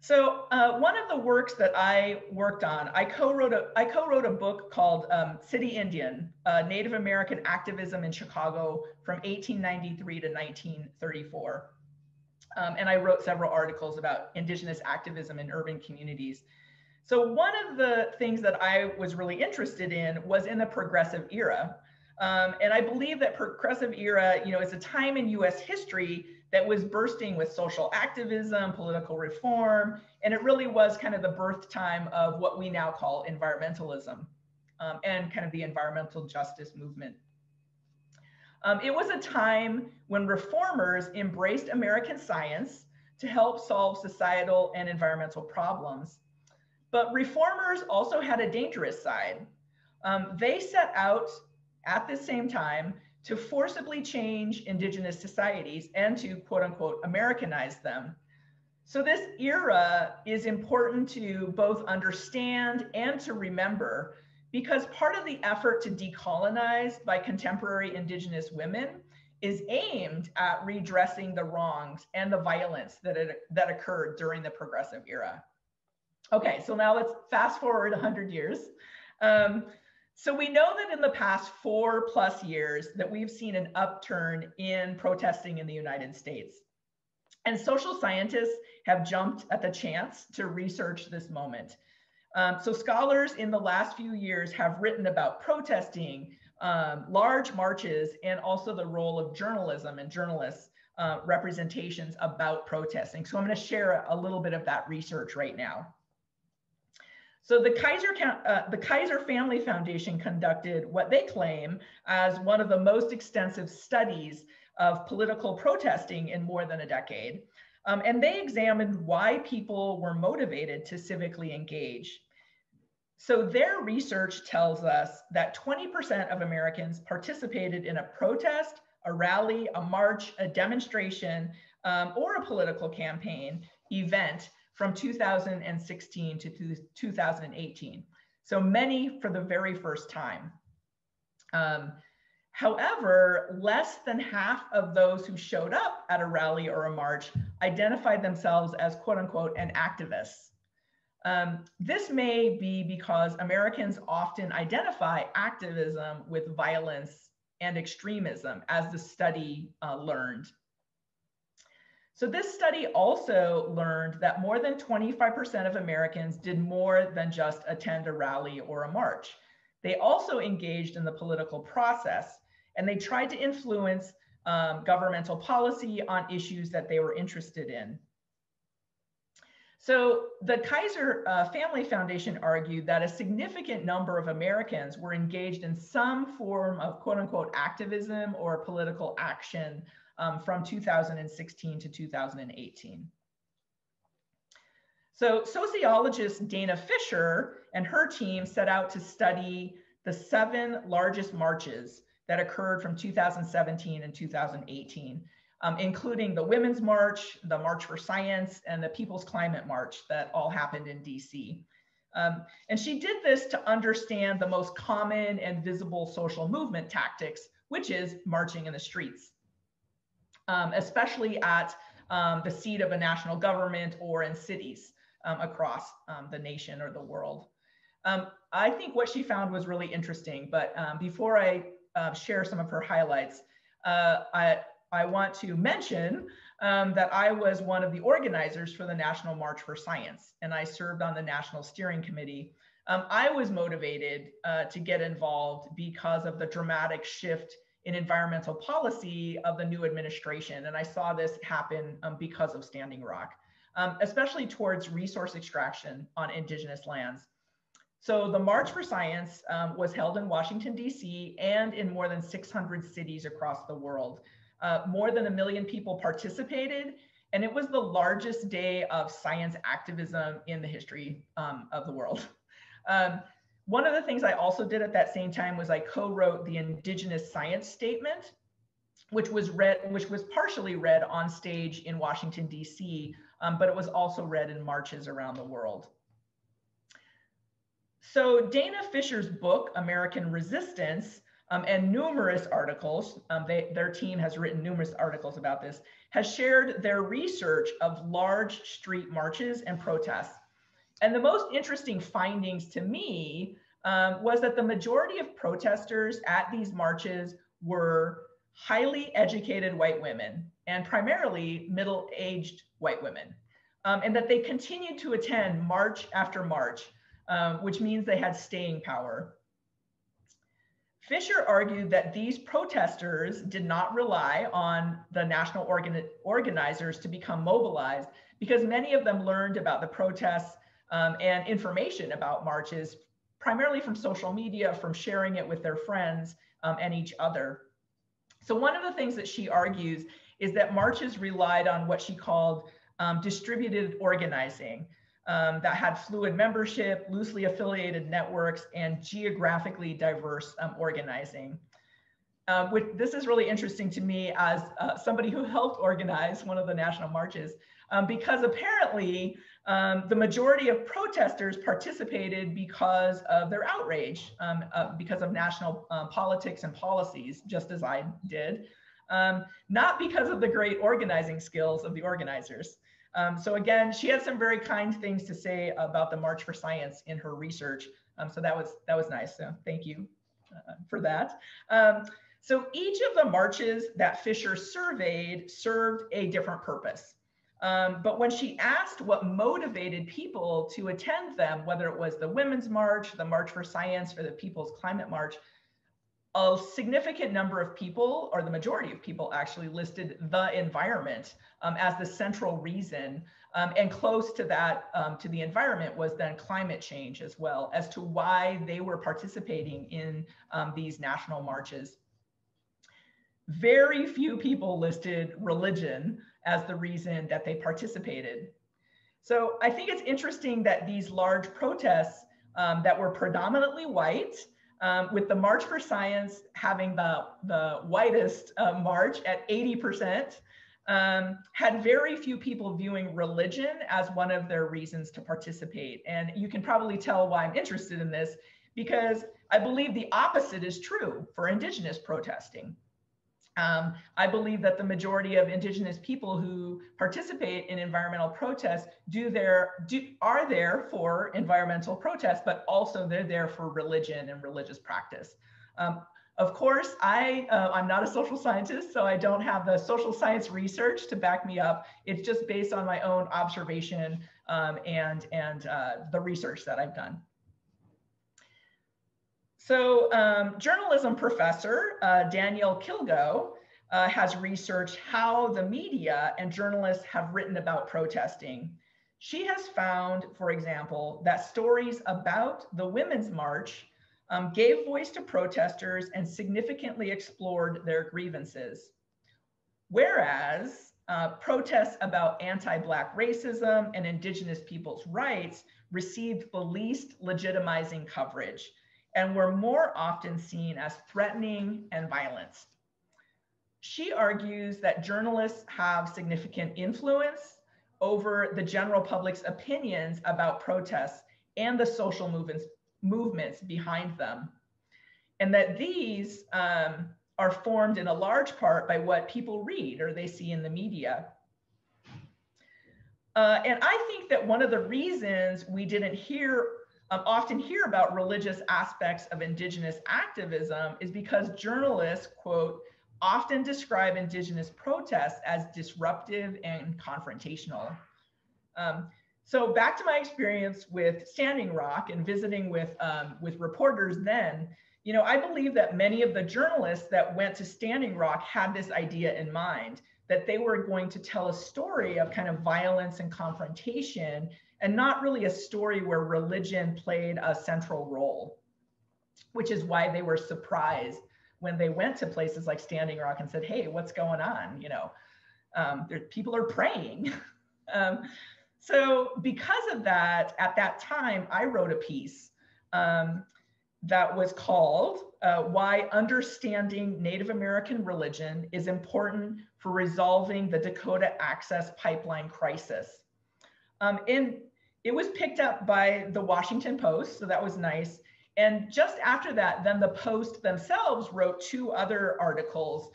So one of the works that I worked on, I co-wrote a book called City Indian, Native American Activism in Chicago from 1893 to 1934. And I wrote several articles about Indigenous activism in urban communities. So one of the things that I was really interested in was in the progressive era. And I believe that progressive era, is a time in US history that was bursting with social activism, political reform, and it really was kind of the birth time of what we now call environmentalism and kind of the environmental justice movement. It was a time when reformers embraced American science to help solve societal and environmental problems. But reformers also had a dangerous side. They set out at the same time to forcibly change Indigenous societies and to quote unquote Americanize them. So this era is important to both understand and to remember, because part of the effort to decolonize by contemporary Indigenous women is aimed at redressing the wrongs and the violence that occurred during the progressive era. Okay, so now let's fast forward 100 years. So we know that in the past 4+ years that we've seen an upturn in protesting in the United States. And social scientists have jumped at the chance to research this moment. So scholars in the last few years have written about protesting, large marches, and also the role of journalism and journalists' representations about protesting. So I'm going to share a little bit of that research right now. So the Kaiser Family Foundation conducted what they claim as one of the most extensive studies of political protesting in more than a decade. And they examined why people were motivated to civically engage. So their research tells us that 20% of Americans participated in a protest, a rally, a march, a demonstration, or a political campaign event from 2016 to 2018. So many for the very first time. However, less than half of those who showed up at a rally or a march identified themselves as quote unquote an activist. This may be because Americans often identify activism with violence and extremism, as the study learned. So this study also learned that more than 25% of Americans did more than just attend a rally or a march. They also engaged in the political process, and they tried to influence governmental policy on issues that they were interested in. So the Kaiser Family Foundation argued that a significant number of Americans were engaged in some form of quote unquote activism or political action from 2016 to 2018. So sociologist Dana Fisher and her team set out to study the 7 largest marches that occurred from 2017 and 2018. Including the Women's March, the March for Science, and the People's Climate March that all happened in DC. And she did this to understand the most common and visible social movement tactics, which is marching in the streets, especially at the seat of a national government or in cities across the nation or the world. I think what she found was really interesting, but before I share some of her highlights, I want to mention that I was one of the organizers for the National March for Science, and I served on the National Steering Committee. I was motivated to get involved because of the dramatic shift in environmental policy of the new administration, and I saw this happen because of Standing Rock, especially towards resource extraction on Indigenous lands. So the March for Science was held in Washington, D.C., and in more than 600 cities across the world. More than 1 million people participated, and it was the largest day of science activism in the history of the world. One of the things I also did at that same time was I co-wrote the Indigenous Science Statement, which was partially read on stage in Washington, D.C., but it was also read in marches around the world. So Dana Fisher's book, American Resistance, and numerous articles, their team has written numerous articles about this, has shared their research of large street marches and protests. And the most interesting findings to me was that the majority of protesters at these marches were highly educated white women, and primarily middle-aged white women, and that they continued to attend march after march, which means they had staying power. Fisher argued that these protesters did not rely on the national organizers to become mobilized because many of them learned about the protests and information about marches, primarily from social media, from sharing it with their friends and each other. So one of the things that she argues is that marches relied on what she called distributed organizing. That had fluid membership, loosely affiliated networks, and geographically diverse organizing. This is really interesting to me as somebody who helped organize one of the national marches, because apparently the majority of protesters participated because of their outrage, because of national politics and policies, just as I did, not because of the great organizing skills of the organizers. So again, she had some very kind things to say about the March for Science in her research. So that was nice. So thank you for that. So each of the marches that Fisher surveyed served a different purpose. But when she asked what motivated people to attend them, whether it was the Women's March, the March for Science, or the People's Climate March, a significant number of people, or the majority of people actually, listed the environment as the central reason. And close to that, to the environment, was then climate change as well, as to why they were participating in these national marches. Very few people listed religion as the reason that they participated. So I think it's interesting that these large protests that were predominantly white, with the March for Science having the whitest march at 80%, had very few people viewing religion as one of their reasons to participate. And you can probably tell why I'm interested in this, because I believe the opposite is true for Indigenous protesting. I believe that the majority of Indigenous people who participate in environmental protests are there for environmental protests, but also they're there for religion and religious practice. Of course, I'm not a social scientist, so I don't have the social science research to back me up. It's just based on my own observation and the research that I've done. So journalism professor Daniel Kilgo has researched how the media and journalists have written about protesting. She has found, for example, that stories about the Women's March gave voice to protesters and significantly explored their grievances. Whereas protests about anti-Black racism and Indigenous people's rights received the least legitimizing coverage and were more often seen as threatening and violent. She argues that journalists have significant influence over the general public's opinions about protests and the social movements behind them, and that these are formed in a large part by what people read or they see in the media. And I think that one of the reasons we didn't often hear about religious aspects of Indigenous activism is because journalists, quote, often describe Indigenous protests as disruptive and confrontational. So back to my experience with Standing Rock and visiting with reporters then, you know, I believe that many of the journalists that went to Standing Rock had this idea in mind, that they were going to tell a story of kind of violence and confrontation, and not really a story where religion played a central role, which is why they were surprised when they went to places like Standing Rock and said, hey, what's going on? You know, people are praying. So because of that, at that time, I wrote a piece that was called Why Understanding Native American Religion is Important for Resolving the Dakota Access Pipeline Crisis. And it was picked up by the Washington Post, so that was nice. And just after that, then the Post themselves wrote 2 other articles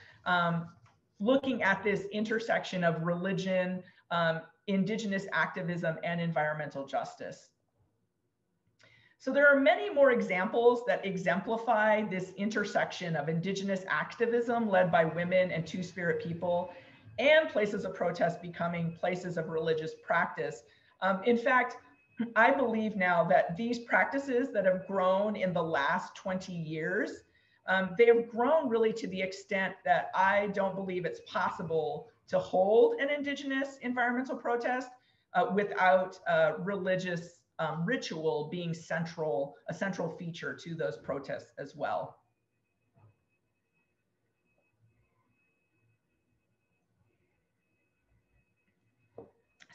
looking at this intersection of religion, Indigenous activism, and environmental justice. So there are many more examples that exemplify this intersection of Indigenous activism led by women and Two-Spirit people, and places of protest becoming places of religious practice. In fact, I believe now that these practices that have grown in the last 20 years, they have grown really to the extent that I don't believe it's possible to hold an Indigenous environmental protest without religious ritual being a central feature to those protests as well.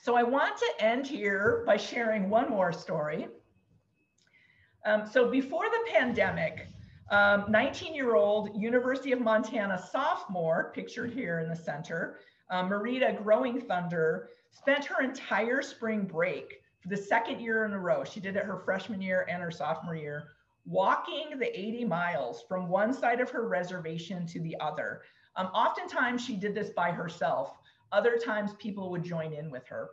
So I want to end here by sharing one more story. So before the pandemic, 19-year-old University of Montana sophomore, pictured here in the center, Marita Growing Thunder, spent her entire spring break for the 2nd year in a row. She did it her freshman year and her sophomore year, walking the 80 miles from one side of her reservation to the other. Oftentimes she did this by herself. Other times people would join in with her.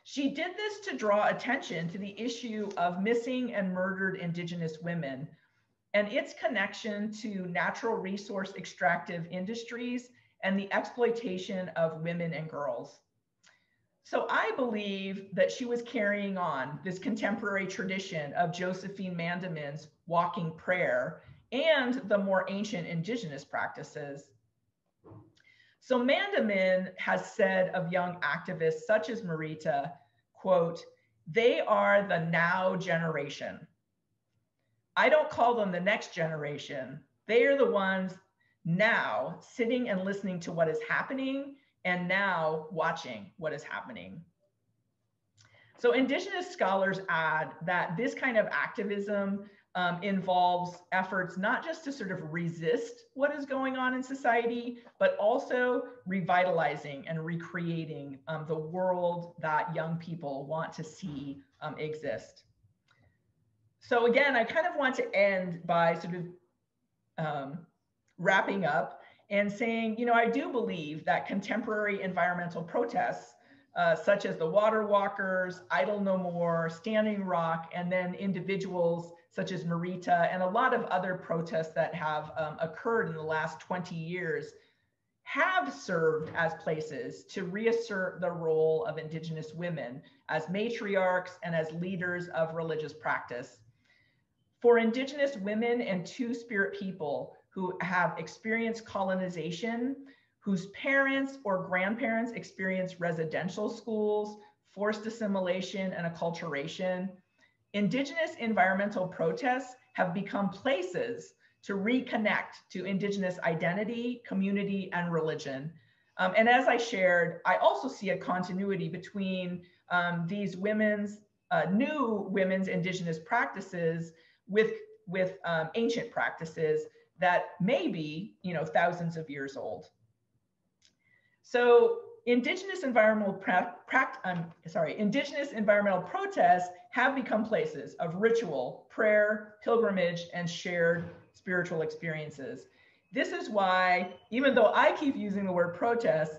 She did this to draw attention to the issue of missing and murdered Indigenous women and its connection to natural resource extractive industries and the exploitation of women and girls. So I believe that she was carrying on this contemporary tradition of Josephine Mandamin's walking prayer and the more ancient Indigenous practices. So Mandamin has said of young activists such as Marita, quote, "They are the now generation. I don't call them the next generation. They are the ones now sitting and listening to what is happening and now watching what is happening." So Indigenous scholars add that this kind of activism involves efforts not just to sort of resist what is going on in society, but also revitalizing and recreating the world that young people want to see exist. So again, I kind of want to end by sort of wrapping up and saying, you know, I do believe that contemporary environmental protests, such as the Water Walkers, Idle No More, Standing Rock, and then individuals such as Marita and a lot of other protests that have occurred in the last 20 years, have served as places to reassert the role of Indigenous women as matriarchs and as leaders of religious practice. For Indigenous women and Two-Spirit people who have experienced colonization, whose parents or grandparents experienced residential schools, forced assimilation, and acculturation, Indigenous environmental protests have become places to reconnect to Indigenous identity, community, and religion. And as I shared, I also see a continuity between these new women's Indigenous practices with ancient practices that may be, thousands of years old. So Indigenous environmental protests have become places of ritual, prayer, pilgrimage, and shared spiritual experiences. This is why, even though I keep using the word protest,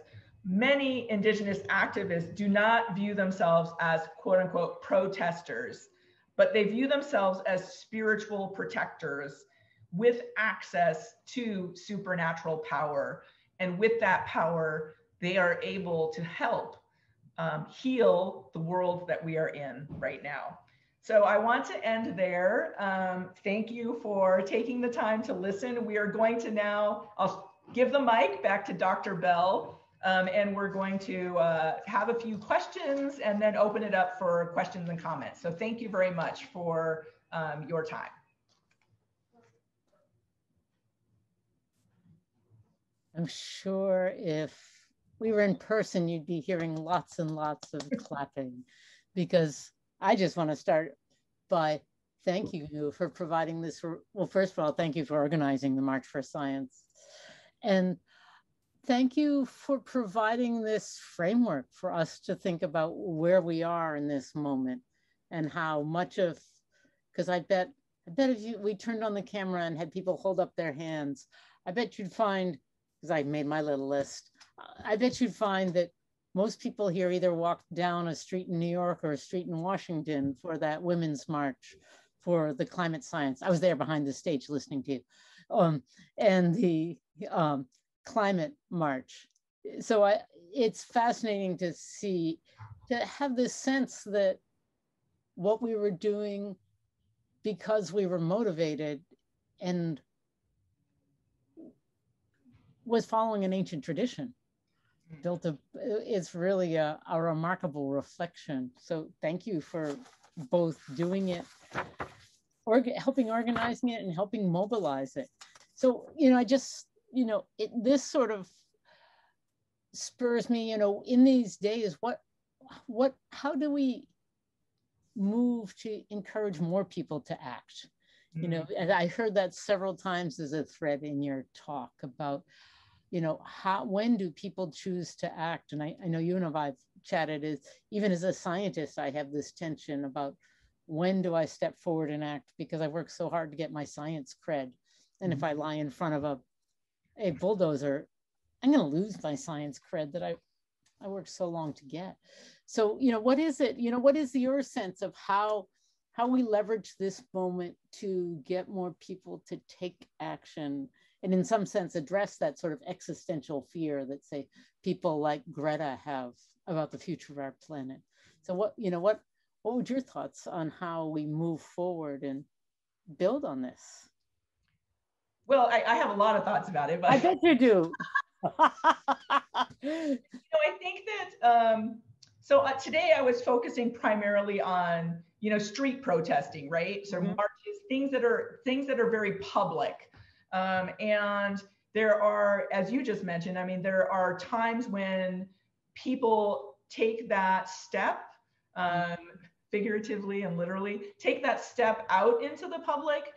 many Indigenous activists do not view themselves as quote unquote protesters, but they view themselves as spiritual protectors with access to supernatural power. And with that power, they are able to help heal the world that we are in right now. So I want to end there. Thank you for taking the time to listen. We are going to now, I'll give the mic back to Dr. Bell, and we're going to have a few questions and then open it up for questions and comments. So thank you very much for your time. I'm sure if we were in person, you'd be hearing lots and lots of clapping, because I just want to start by thank you for providing this. Well, first of all, thank you for organizing the March for Science. And thank you for providing this framework for us to think about where we are in this moment and how much of, because I bet if we turned on the camera and had people hold up their hands, I bet you'd find, because I made my little list, I bet you'd find that most people here either walked down a street in New York or a street in Washington for that Women's March for the climate science. I was there behind the stage listening to you. And the climate march. So it's fascinating to see, to have this sense that what we were doing because we were motivated and was following an ancient tradition. It's really a remarkable reflection. So thank you for both doing it, or helping organizing it and helping mobilize it. So, this sort of spurs me, in these days, how do we move to encourage more people to act? And I heard that several times as a thread in your talk about, when do people choose to act? And I know you and I've chatted, even as a scientist, I have this tension about when do I step forward and act, because I work so hard to get my science cred. And if I lie in front of a bulldozer, I'm going to lose my science cred that I worked so long to get. So, what is it? What is your sense of how we leverage this moment to get more people to take action and in some sense address that sort of existential fear that, say, people like Greta have about the future of our planet? So what would your thoughts on how we move forward and build on this? Well, I have a lot of thoughts about it, but I bet you do. I think that so today I was focusing primarily on street protesting, right? So marches, things that are very public, and there are, as you just mentioned, there are times when people take that step, figuratively and literally, take that step out into the public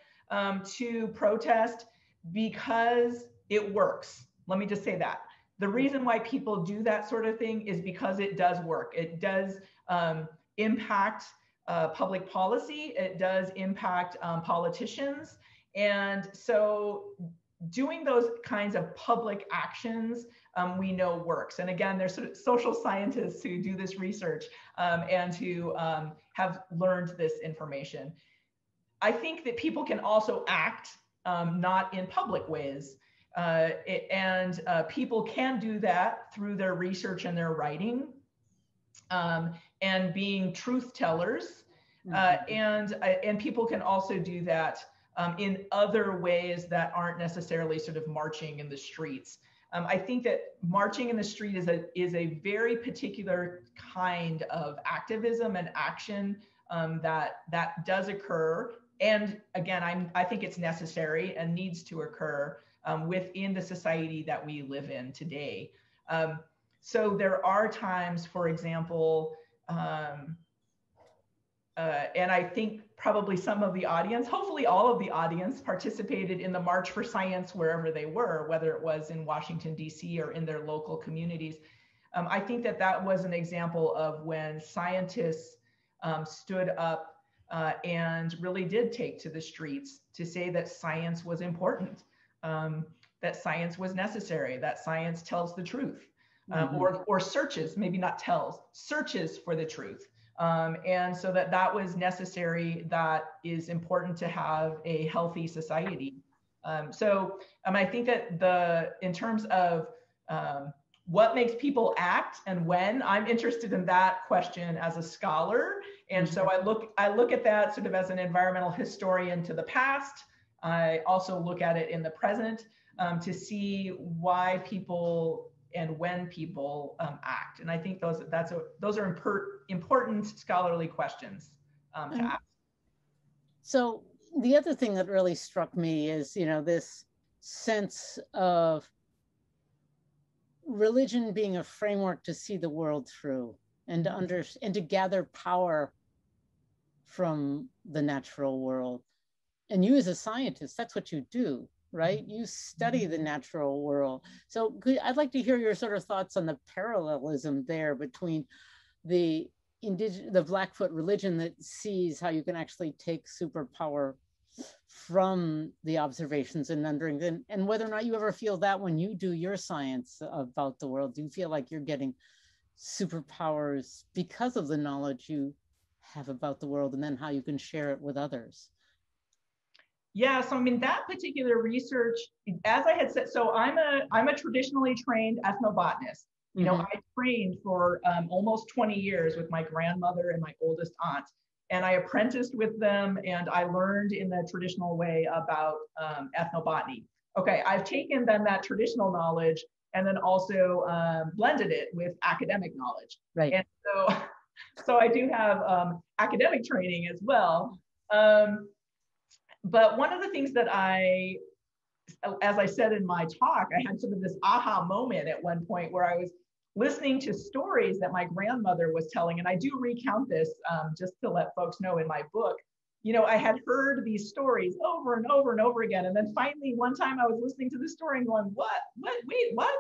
to protest because it works. Let me just say that. The reason why people do that sort of thing is because it does work. It does impact public policy. It does impact politicians. And so doing those kinds of public actions, we know works. And again, there's sort of social scientists who do this research and who have learned this information. I think that people can also act not in public ways. People can do that through their research and their writing and being truth tellers. And people can also do that in other ways that aren't necessarily sort of marching in the streets. I think that marching in the street is a very particular kind of activism and action that does occur. And again, I think it's necessary and needs to occur within the society that we live in today. So there are times, for example, and I think probably some of the audience, hopefully all of the audience, participated in the March for Science wherever they were, whether it was in Washington, D.C. or in their local communities. I think that was an example of when scientists stood up and really did take to the streets to say that science was important, that science was necessary, that science tells the truth, or searches, maybe not tells, searches for the truth. And so that was necessary, that is important to have a healthy society. I think that in terms of what makes people act and when, I'm interested in that question as a scholar. And so I look at that sort of as an environmental historian to the past. I also look at it in the present to see why people and when people act. And I think those are important scholarly questions to ask. So the other thing that really struck me is, this sense of religion being a framework to see the world through and to gather power from the natural world. And you as a scientist, that's what you do, right? You study the natural world. So I'd like to hear your sort of thoughts on the parallelism there between the Blackfoot religion that sees how you can actually take superpower from the observations and understanding, and whether or not you ever feel that when you do your science about the world. Do you feel like you're getting superpowers because of the knowledge you have about the world, and then how you can share it with others? Yeah, so I mean, that particular research, as I had said, so I'm a traditionally trained ethnobotanist. I trained for almost 20 years with my grandmother and my oldest aunt, and I apprenticed with them, and I learned in the traditional way about ethnobotany. Okay, I've taken then that traditional knowledge and then also blended it with academic knowledge. Right. And so I do have academic training as well. But one of the things that as I said in my talk, I had sort of this aha moment at one point where I was listening to stories that my grandmother was telling. And I do recount this just to let folks know in my book. I had heard these stories over and over and over again. And then finally, one time I was listening to the story and going, wait, what?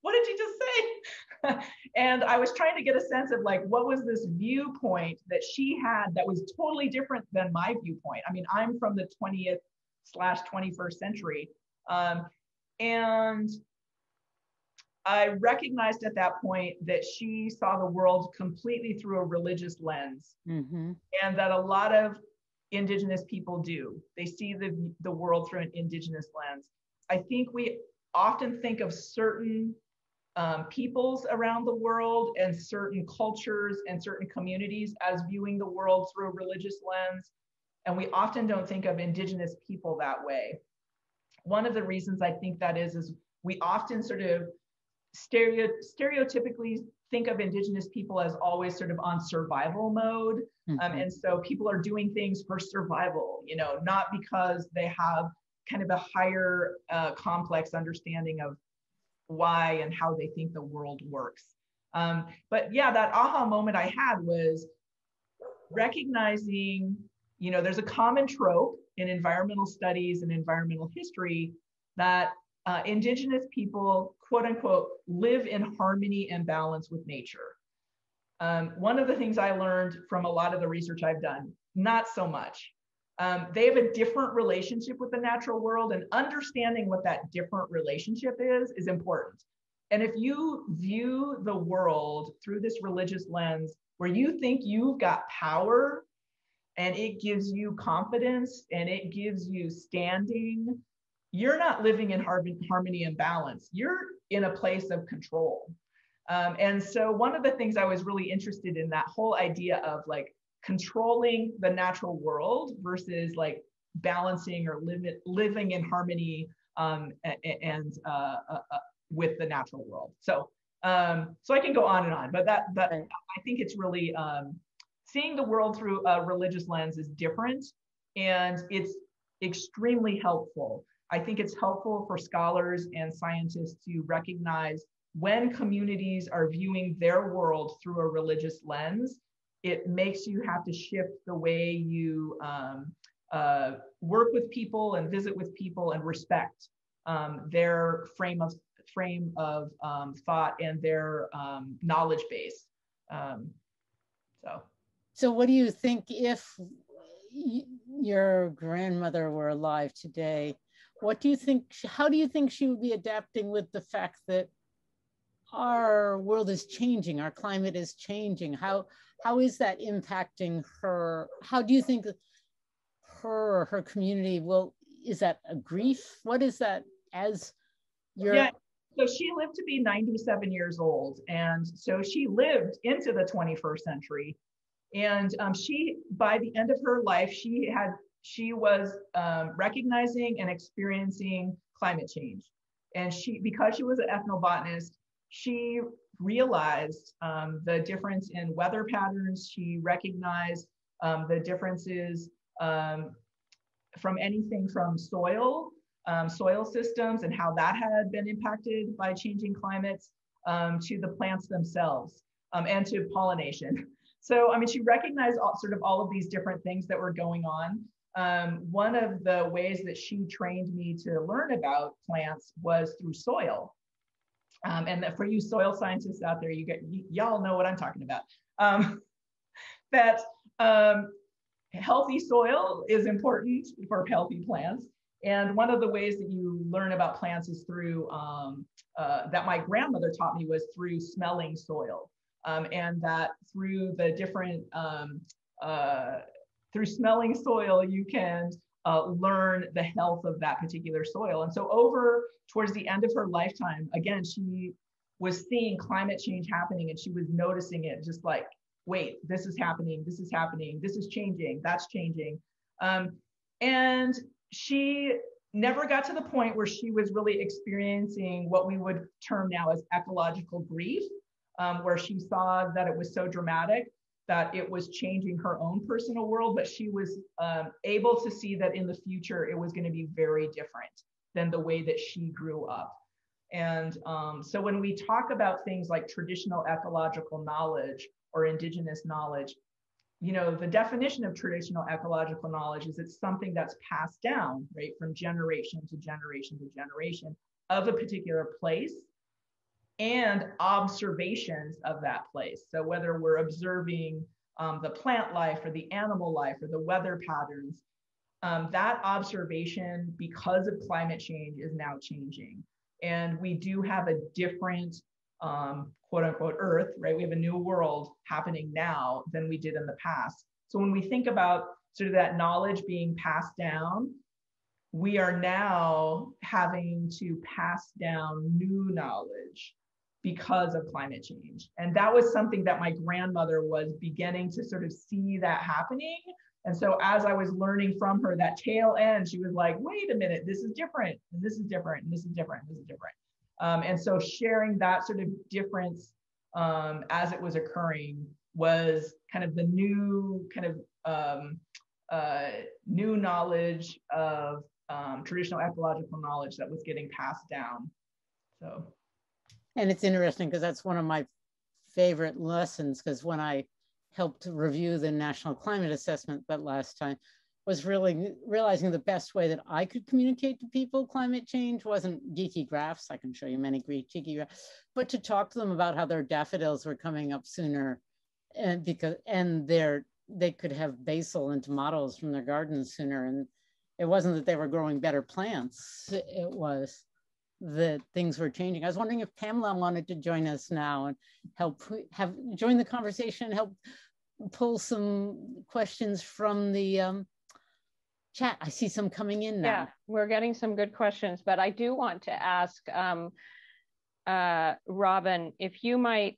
What did you just say? And I was trying to get a sense of what was this viewpoint that she had that was totally different than my viewpoint. I mean, I'm from the 20th/21st century. And I recognized at that point that she saw the world completely through a religious lens, and that a lot of Indigenous people do. They see the world through an Indigenous lens. I think we often think of certain peoples around the world and certain cultures and certain communities as viewing the world through a religious lens. And we often don't think of Indigenous people that way. One of the reasons I think that is we often sort of stereotypically think of Indigenous people as always sort of on survival mode. And so people are doing things for survival, not because they have kind of a higher complex understanding of why and how they think the world works. But yeah, that aha moment I had was recognizing, there's a common trope in environmental studies and environmental history that Indigenous people, quote unquote, live in harmony and balance with nature. One of the things I learned from a lot of the research I've done, not so much. They have a different relationship with the natural world, and understanding what that different relationship is important. And if you view the world through this religious lens where you think you've got power and it gives you confidence and it gives you standing, you're not living in harmony and balance. You're in a place of control. And so one of the things I was really interested in, that whole idea of controlling the natural world versus balancing or living in harmony and with the natural world. So so I can go on and on, but I think it's really seeing the world through a religious lens is different, and it's extremely helpful. I think it's helpful for scholars and scientists to recognize when communities are viewing their world through a religious lens. It makes you have to shift the way you work with people and visit with people and respect their frame of thought and their knowledge base. So what do you think, if your grandmother were alive today, what do you think, how do you think she would be adapting with the fact that our world is changing, our climate is changing? How is that impacting her? How do you think her or her community will, is that a grief? What is that as your... Yeah, so she lived to be 97 years old. And so she lived into the 21st century. And she, by the end of her life, she was recognizing and experiencing climate change. And because she was an ethnobotanist, she realized the difference in weather patterns. She recognized the differences from anything from soil systems and how that had been impacted by changing climates, to the plants themselves, and to pollination. So, I mean, she recognized all of these different things that were going on. One of the ways that she trained me to learn about plants was through soil. And that for you soil scientists out there, y'all know what I'm talking about. That healthy soil is important for healthy plants. And one of the ways that you learn about plants is through, that my grandmother taught me, was through smelling soil. And that through the different, through smelling soil, you can learn the health of that particular soil. And so towards the end of her lifetime, again, she was seeing climate change happening, and she was noticing it, just like, wait, this is happening, this is happening, this is changing, that's changing. And she never got to the point where she was really experiencing what we would term now as ecological grief, where she saw that it was so dramatic that it was changing her own personal world, but she was able to see that in the future, it was going to be very different than the way that she grew up. And so when we talk about things like traditional ecological knowledge or indigenous knowledge, the definition of traditional ecological knowledge is it's something that's passed down, right, from generation to generation to generation of a particular place and observations of that place. So whether we're observing the plant life or the animal life or the weather patterns, that observation, because of climate change, is now changing. And we do have a different quote unquote Earth, right? We have a new world happening now than we did in the past. So when we think about sort of that knowledge being passed down, we are now having to pass down new knowledge because of climate change. And that was something that my grandmother was beginning to sort of see that happening. And so as I was learning from her, that tail end, she was like, wait a minute, this is different, and this is different, and this is different, and this is different. And so sharing that sort of difference as it was occurring was kind of the new kind of new knowledge of traditional ecological knowledge that was getting passed down. So. And it's interesting because that's one of my favorite lessons, because when I helped review the National Climate Assessment that last time, was really realizing the best way that I could communicate to people climate change wasn't geeky graphs. I can show you many geeky graphs, but to talk to them about how their daffodils were coming up sooner, and they could have basil and tomatoes from their gardens sooner. And it wasn't that they were growing better plants, it was that things were changing. I was wondering if Pamela wanted to join us now and join the conversation, help pull some questions from the chat. I see some coming in now. Yeah, we're getting some good questions, but I do want to ask Robin, if you might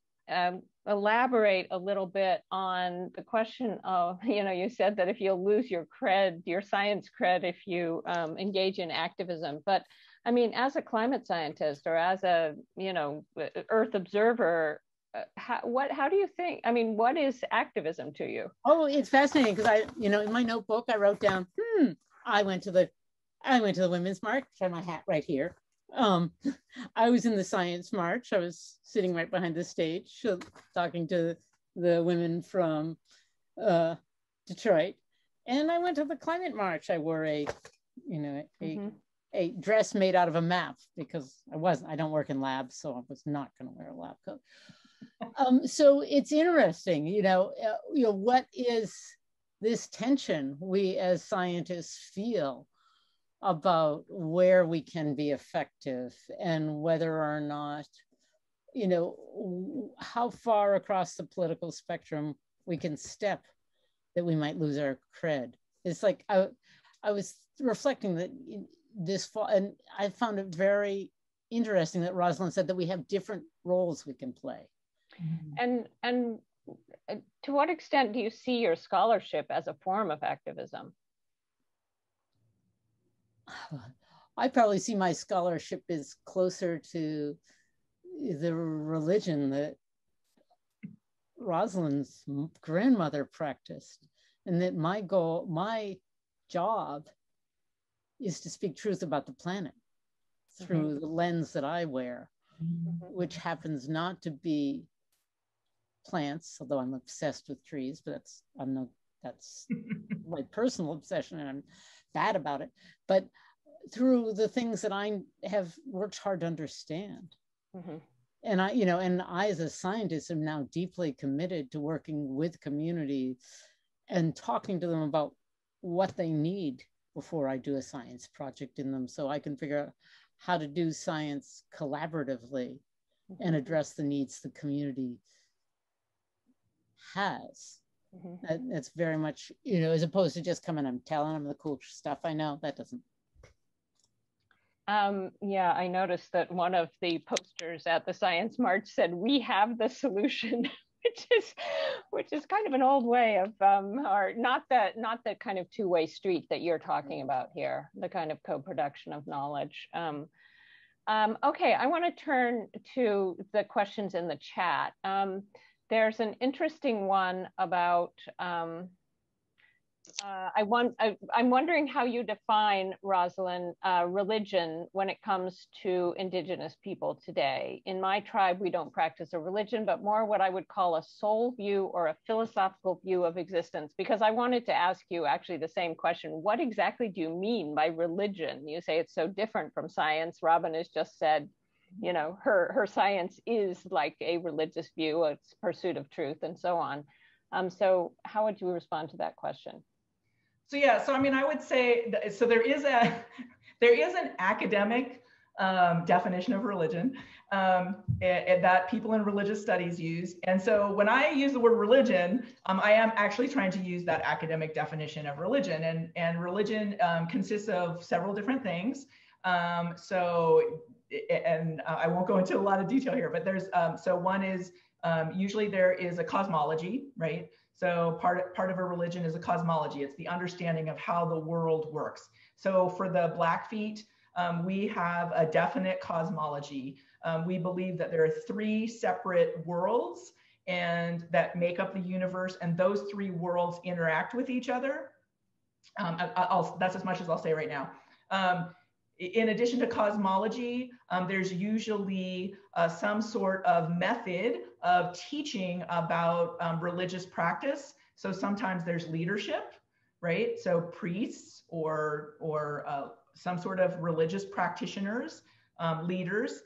elaborate a little bit on the question of, you said that if you'll lose your cred, your science cred, if you engage in activism, but I mean, as a climate scientist or as a, Earth observer, how do you think, I mean, what is activism to you? Oh, it's fascinating because in my notebook, I wrote down, I went to the Women's March. I have my hat right here. I was in the Science March. I was sitting right behind the stage, talking to the women from Detroit. And I went to the Climate March. I wore a dress made out of a map because I don't work in labs, so I was not going to wear a lab coat. So it's interesting, what is this tension we as scientists feel about where we can be effective and whether or not, how far across the political spectrum we can step that we might lose our cred. It's like I was reflecting that this fall, and I found it very interesting that Rosalind said that we have different roles we can play. And to what extent do you see your scholarship as a form of activism? I probably see my scholarship as closer to the religion that Rosalind's grandmother practiced, and that my job is to speak truth about the planet through the lens that I wear, which happens not to be plants, although I'm obsessed with trees, but that's my personal obsession, and I'm bad about it. But through the things that I have worked hard to understand. And I as a scientist am now deeply committed to working with community and talking to them about what they need before I do a science project in them, so I can figure out how to do science collaboratively and address the needs the community has. That's very much, as opposed to just coming and telling them the cool stuff I know. That doesn't. Yeah, I noticed that one of the posters at the Science March said, "We have the solution," which is kind of an old way of, or not the kind of two-way street that you're talking about here, the kind of co-production of knowledge. Okay, I want to turn to the questions in the chat. There's an interesting one about, I'm wondering how you define, Rosalind, religion when it comes to Indigenous people today. In my tribe, we don't practice a religion, but more what I would call a soul view or a philosophical view of existence, because I wanted to ask you actually the same question. What exactly do you mean by religion? You say it's so different from science. Robin has just said, her science is like a religious view, it's pursuit of truth and so on. So how would you respond to that question? So yeah, I mean, I would say so there is an academic definition of religion that people in religious studies use. And so when I use the word religion, I am actually trying to use that academic definition of religion. And religion consists of several different things. I won't go into a lot of detail here, but there's so one is usually there is a cosmology, right? So part of a religion is a cosmology. It's the understanding of how the world works. So for the Blackfeet, we have a definite cosmology. We believe that there are 3 separate worlds and that make up the universe, and those 3 worlds interact with each other. That's as much as I'll say right now. In addition to cosmology, there's usually some sort of method of teaching about religious practice. So sometimes there's leadership, right? So priests or some sort of religious practitioners, leaders.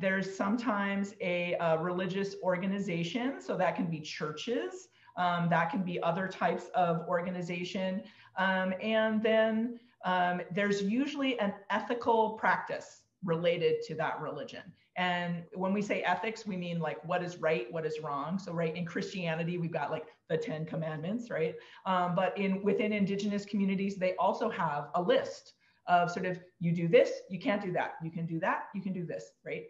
There's sometimes a religious organization. So that can be churches, that can be other types of organization. And then there's usually an ethical practice related to that religion. And when we say ethics, we mean like what is right, what is wrong. So right, in Christianity, we've got like the 10 commandments, right? But within Indigenous communities, they also have a list of sort of, you do this, you can't do that, you can do that, you can do this, right?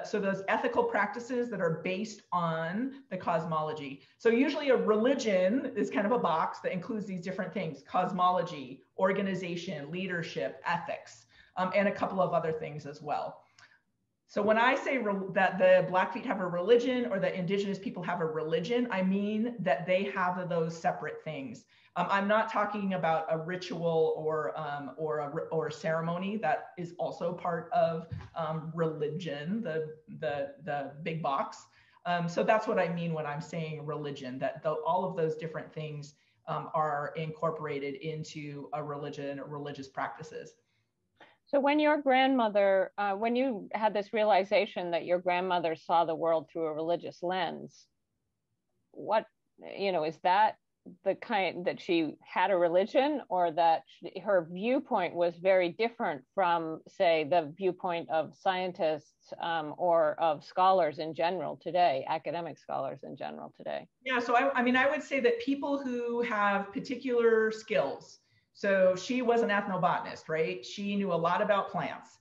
So those ethical practices that are based on the cosmology. So usually a religion is kind of a box that includes these different things: cosmology, organization, leadership, ethics. and a couple of other things as well. So when I say that the Blackfeet have a religion or that Indigenous people have a religion, I mean that they have those separate things. I'm not talking about a ritual or a ceremony that is also part of religion, the big box. So that's what I mean when I'm saying religion, that all of those different things are incorporated into a religion or religious practices. So when your grandmother, when you had this realization that your grandmother saw the world through a religious lens, what, is that the kind that she had a religion, or that her viewpoint was very different from, say, the viewpoint of scientists or of scholars in general today, academic scholars in general today? Yeah, so I mean, I would say that people who have particular skills, so she was an ethnobotanist, right? She knew a lot about plants.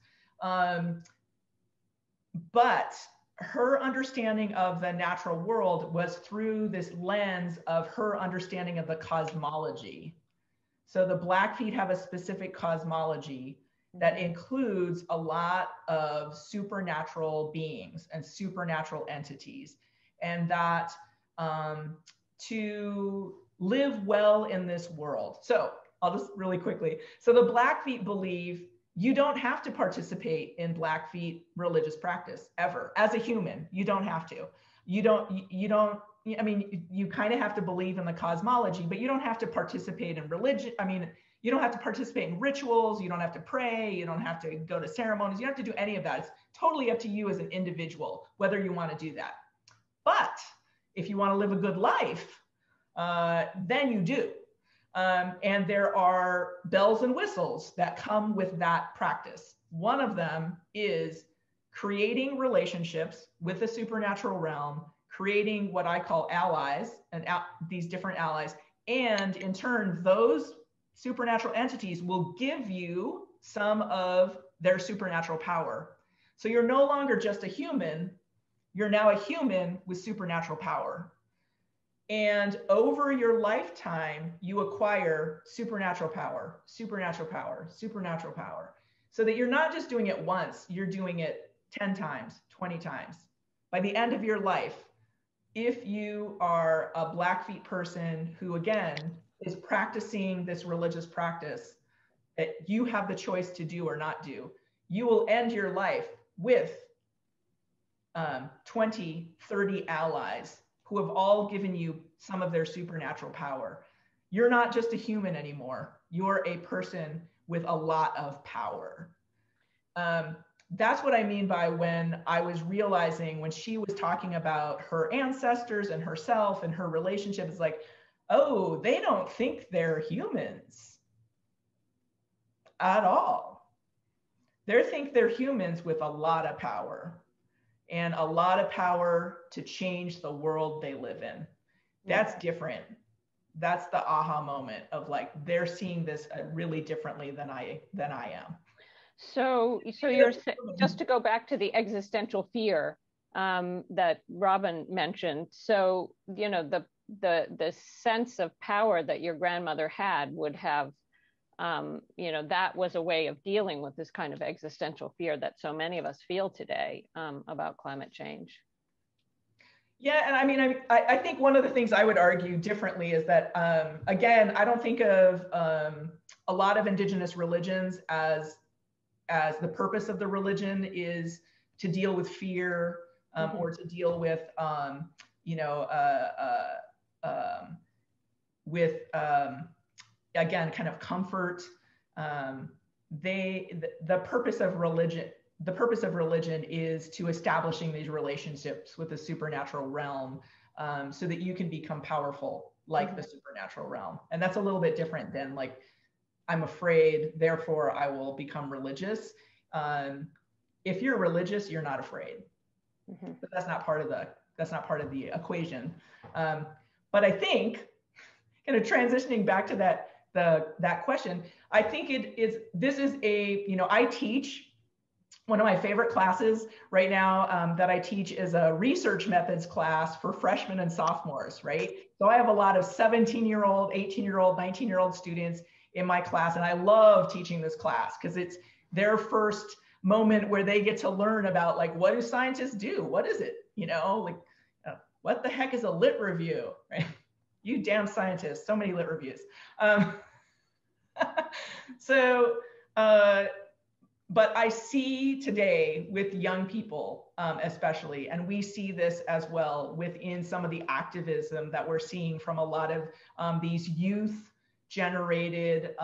But her understanding of the natural world was through this lens of her understanding of the cosmology. So the Blackfeet have a specific cosmology that includes a lot of supernatural beings and supernatural entities. And that to live well in this world. So I'll just really quickly. So the Blackfeet believe you don't have to participate in Blackfeet religious practice ever. As a human, you don't have to. I mean, you kind of have to believe in the cosmology, but you don't have to participate in religion. I mean, you don't have to participate in rituals. You don't have to pray. You don't have to go to ceremonies. You don't have to do any of that. It's totally up to you as an individual, whether you want to do that. But if you want to live a good life, then you do. And there are bells and whistles that come with that practice. One of them is creating relationships with the supernatural realm, creating what I call allies, and these different allies. And in turn, those supernatural entities will give you some of their supernatural power. So you're no longer just a human, you're now a human with supernatural power. And over your lifetime, you acquire supernatural power, supernatural power, supernatural power. So that you're not just doing it once, you're doing it 10 times, 20 times. By the end of your life, if you are a Blackfeet person who, again, is practicing this religious practice that you have the choice to do or not do, you will end your life with 20, 30 allies who have all given you some of their supernatural power. You're not just a human anymore. You're a person with a lot of power. That's what I mean by when I was realizing, when she was talking about her ancestors and herself and her relationship, it's like, oh, they don't think they're humans at all. They think they're humans with a lot of power. And a lot of power to change the world they live in. That's different. That's the aha moment of like, they're seeing this really differently than I am. So you're, just to go back to the existential fear that Robin mentioned. So, the sense of power that your grandmother had would have, that was a way of dealing with this kind of existential fear that so many of us feel today about climate change. Yeah, and I mean, I think one of the things I would argue differently is that, again, I don't think of a lot of Indigenous religions as the purpose of the religion is to deal with fear or to deal with, again, kind of comfort. The purpose of religion is to establishing these relationships with the supernatural realm so that you can become powerful like the supernatural realm. And that's a little bit different than like, I'm afraid, therefore I will become religious. If you're religious, you're not afraid. But that's not part of the equation. But I think, kind of transitioning back to that question, I think this is I teach. One of my favorite classes right now that I teach is a research methods class for freshmen and sophomores, right? So I have a lot of 17-year-old, 18-year-old, 19-year-old students in my class, and I love teaching this class because it's their first moment where they get to learn about like, what do scientists do? What is it? You know, like, what the heck is a lit review, right? You damn scientists, so many lit reviews. So, but I see today with young people, especially, and we see this as well within some of the activism that we're seeing from a lot of these youth generated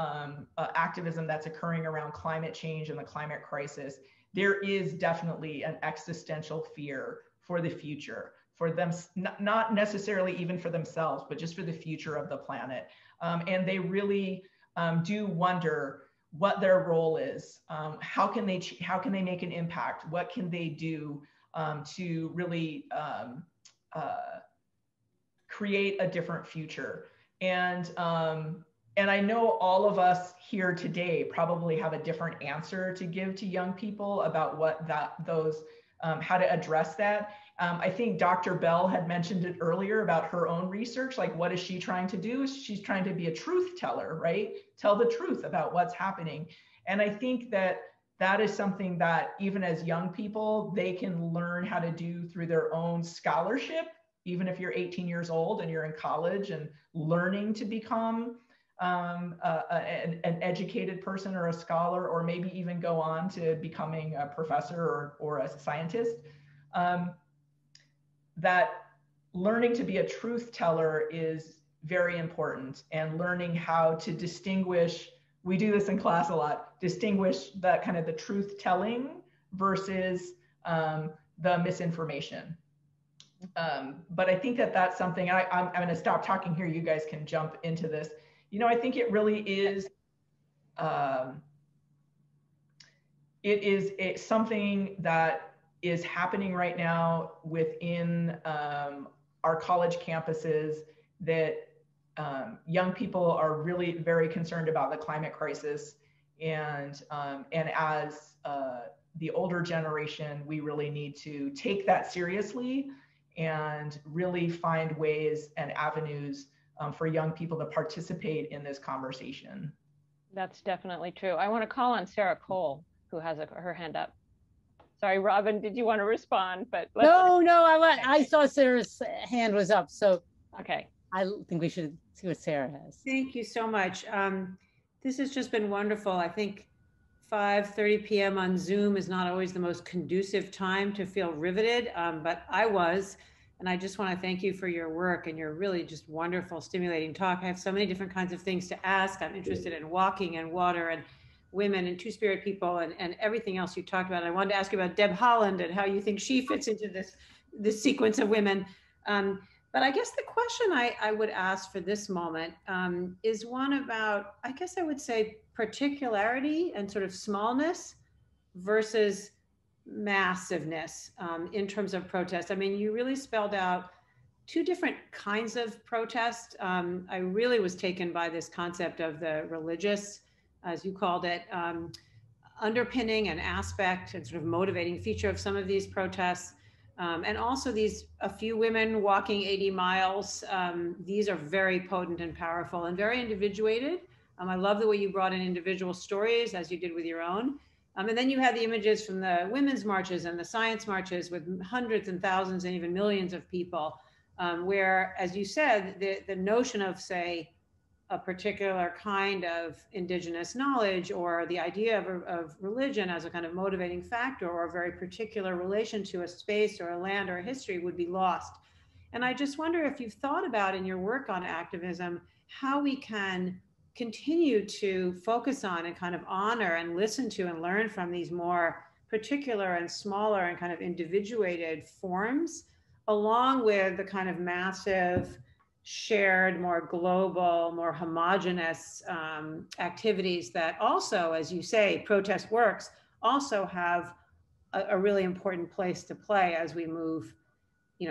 activism that's occurring around climate change and the climate crisis. There is definitely an existential fear for the future, for them, not necessarily even for themselves, but just for the future of the planet. And they really do wonder what their role is. How can they make an impact? What can they do to really create a different future? And I know all of us here today probably have a different answer to give to young people about what how to address that. I think Dr. Bell had mentioned it earlier about her own research. Like, what is she trying to do? She's trying to be a truth teller, right? Tell the truth about what's happening. And I think that that is something that even as young people, they can learn how to do through their own scholarship. Even if you're 18 years old and you're in college and learning to become an educated person or a scholar, or maybe even go on to becoming a professor or a scientist, that learning to be a truth teller is very important, and learning how to distinguish, we do this in class a lot, distinguish that kind of the truth telling versus the misinformation. But I think that that's something, I'm going to stop talking here. You guys can jump into this. You know, I think it really is, it's something that is happening right now within our college campuses, that young people are really very concerned about the climate crisis. And as the older generation, we really need to take that seriously and really find ways and avenues for young people to participate in this conversation. That's definitely true. I want to call on Sarah Cole, who has her hand up. Sorry, Robin, did you want to respond? But no, I saw Sarah's hand was up, so okay. I think we should see what Sarah has. Thank you so much. This has just been wonderful. I think 5:30 p.m. on Zoom is not always the most conducive time to feel riveted, but I was. And I just want to thank you for your work and your really just wonderful, stimulating talk. I have so many different kinds of things to ask. I'm interested in walking and water and women and Two-Spirit people and everything else you talked about. I wanted to ask you about Deb Haaland and how you think she fits into this sequence of women. But I guess the question I would ask for this moment is one about, I guess I would say, particularity and sort of smallness versus massiveness in terms of protest. I mean, you really spelled out two different kinds of protest. I really was taken by this concept of the religious, as you called it, underpinning and aspect and sort of motivating feature of some of these protests. And also a few women walking 80 miles. These are very potent and powerful and very individuated. I love the way you brought in individual stories as you did with your own. And then you had the images from the women's marches and the science marches with hundreds and thousands and even millions of people, where, as you said, the notion of, say, a particular kind of indigenous knowledge or the idea of religion as a kind of motivating factor or a very particular relation to a space or a land or a history would be lost. And I just wonder if you've thought about in your work on activism, how we can continue to focus on and kind of honor and listen to and learn from these more particular and smaller and kind of individuated forms, along with the kind of massive, shared, more global, more homogenous activities that also, as you say, protest works, also have a really important place to play as we move,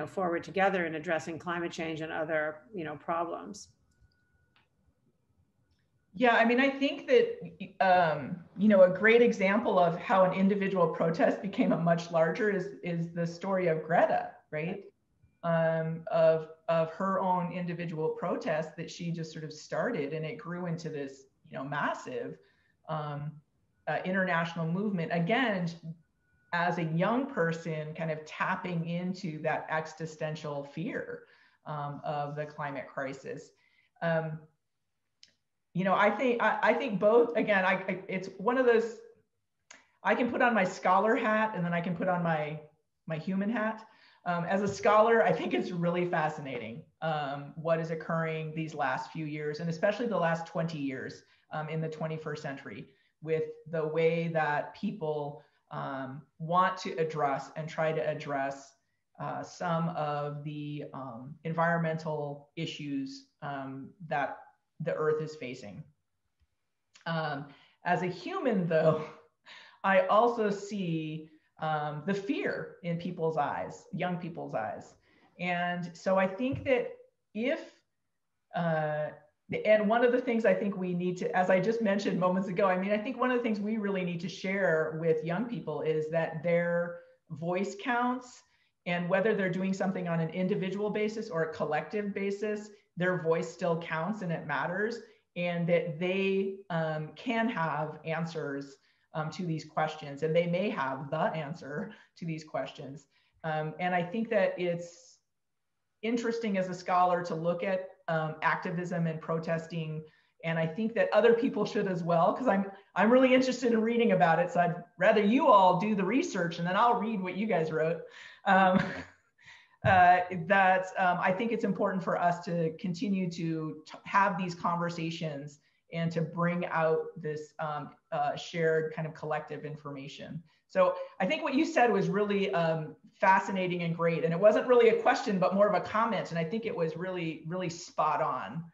forward together in addressing climate change and other, problems. Yeah, I mean, I think that, a great example of how an individual protest became a much larger is the story of Greta, right? Of her own individual protest that she just sort of started, and it grew into this, massive international movement, again, as a young person, kind of tapping into that existential fear of the climate crisis. You know, I think both, again, it's one of those, I can put on my scholar hat and then I can put on my human hat. As a scholar, I think it's really fascinating what is occurring these last few years, and especially the last 20 years in the 21st century, with the way that people want to address and try to address some of the environmental issues that the Earth is facing. As a human, though, I also see the fear in people's eyes, young people's eyes. And so I think that if, and one of the things I think we need to, as I just mentioned moments ago, I mean, I think one of the things we really need to share with young people is that their voice counts, and whether they're doing something on an individual basis or a collective basis, their voice still counts and it matters, and that they can have answers to these questions, and they may have the answer to these questions. And I think that it's interesting as a scholar to look at activism and protesting, and I think that other people should as well, because I'm really interested in reading about it. So I'd rather you all do the research and then I'll read what you guys wrote. I think it's important for us to continue to have these conversations and to bring out this shared kind of collective information. So I think what you said was really fascinating and great. And it wasn't really a question, but more of a comment. And I think it was really, really spot on.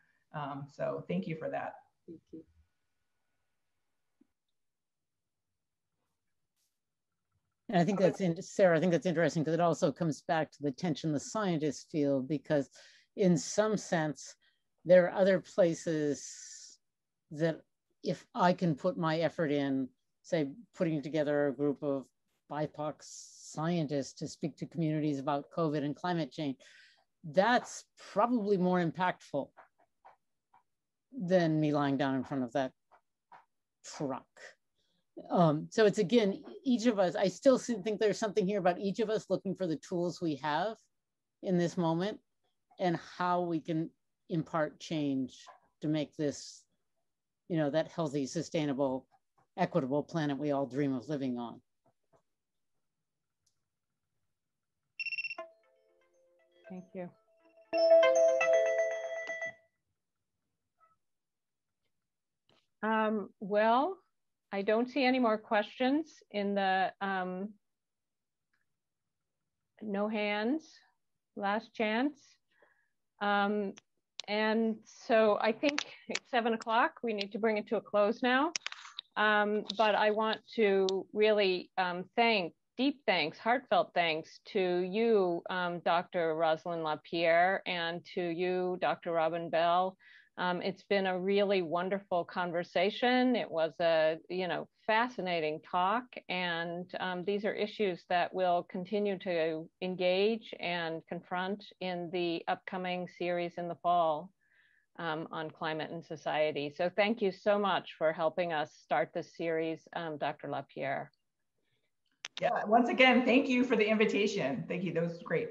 So thank you for that. Thank you. And I think that's Sarah, I think that's interesting because it also comes back to the tension the scientists feel, because in some sense, there are other places that if I can put my effort in, say, putting together a group of BIPOC scientists to speak to communities about COVID and climate change, that's probably more impactful than me lying down in front of that truck. So it's, again, each of us, I still think there's something here about each of us looking for the tools we have in this moment and how we can impart change to make this, you know, that healthy, sustainable, equitable planet we all dream of living on. Thank you. Well, I don't see any more questions in the no hands, last chance. And so I think it's 7 o'clock. We need to bring it to a close now. But I want to really thank, deep thanks, heartfelt thanks to you, Dr. Rosalind Lapierre, and to you, Dr. Robin Bell. It's been a really wonderful conversation. It was a, fascinating talk, and these are issues that we'll continue to engage and confront in the upcoming series in the fall on climate and society. So thank you so much for helping us start this series, Dr. Lapierre. Yeah, once again, thank you for the invitation. Thank you, that was great.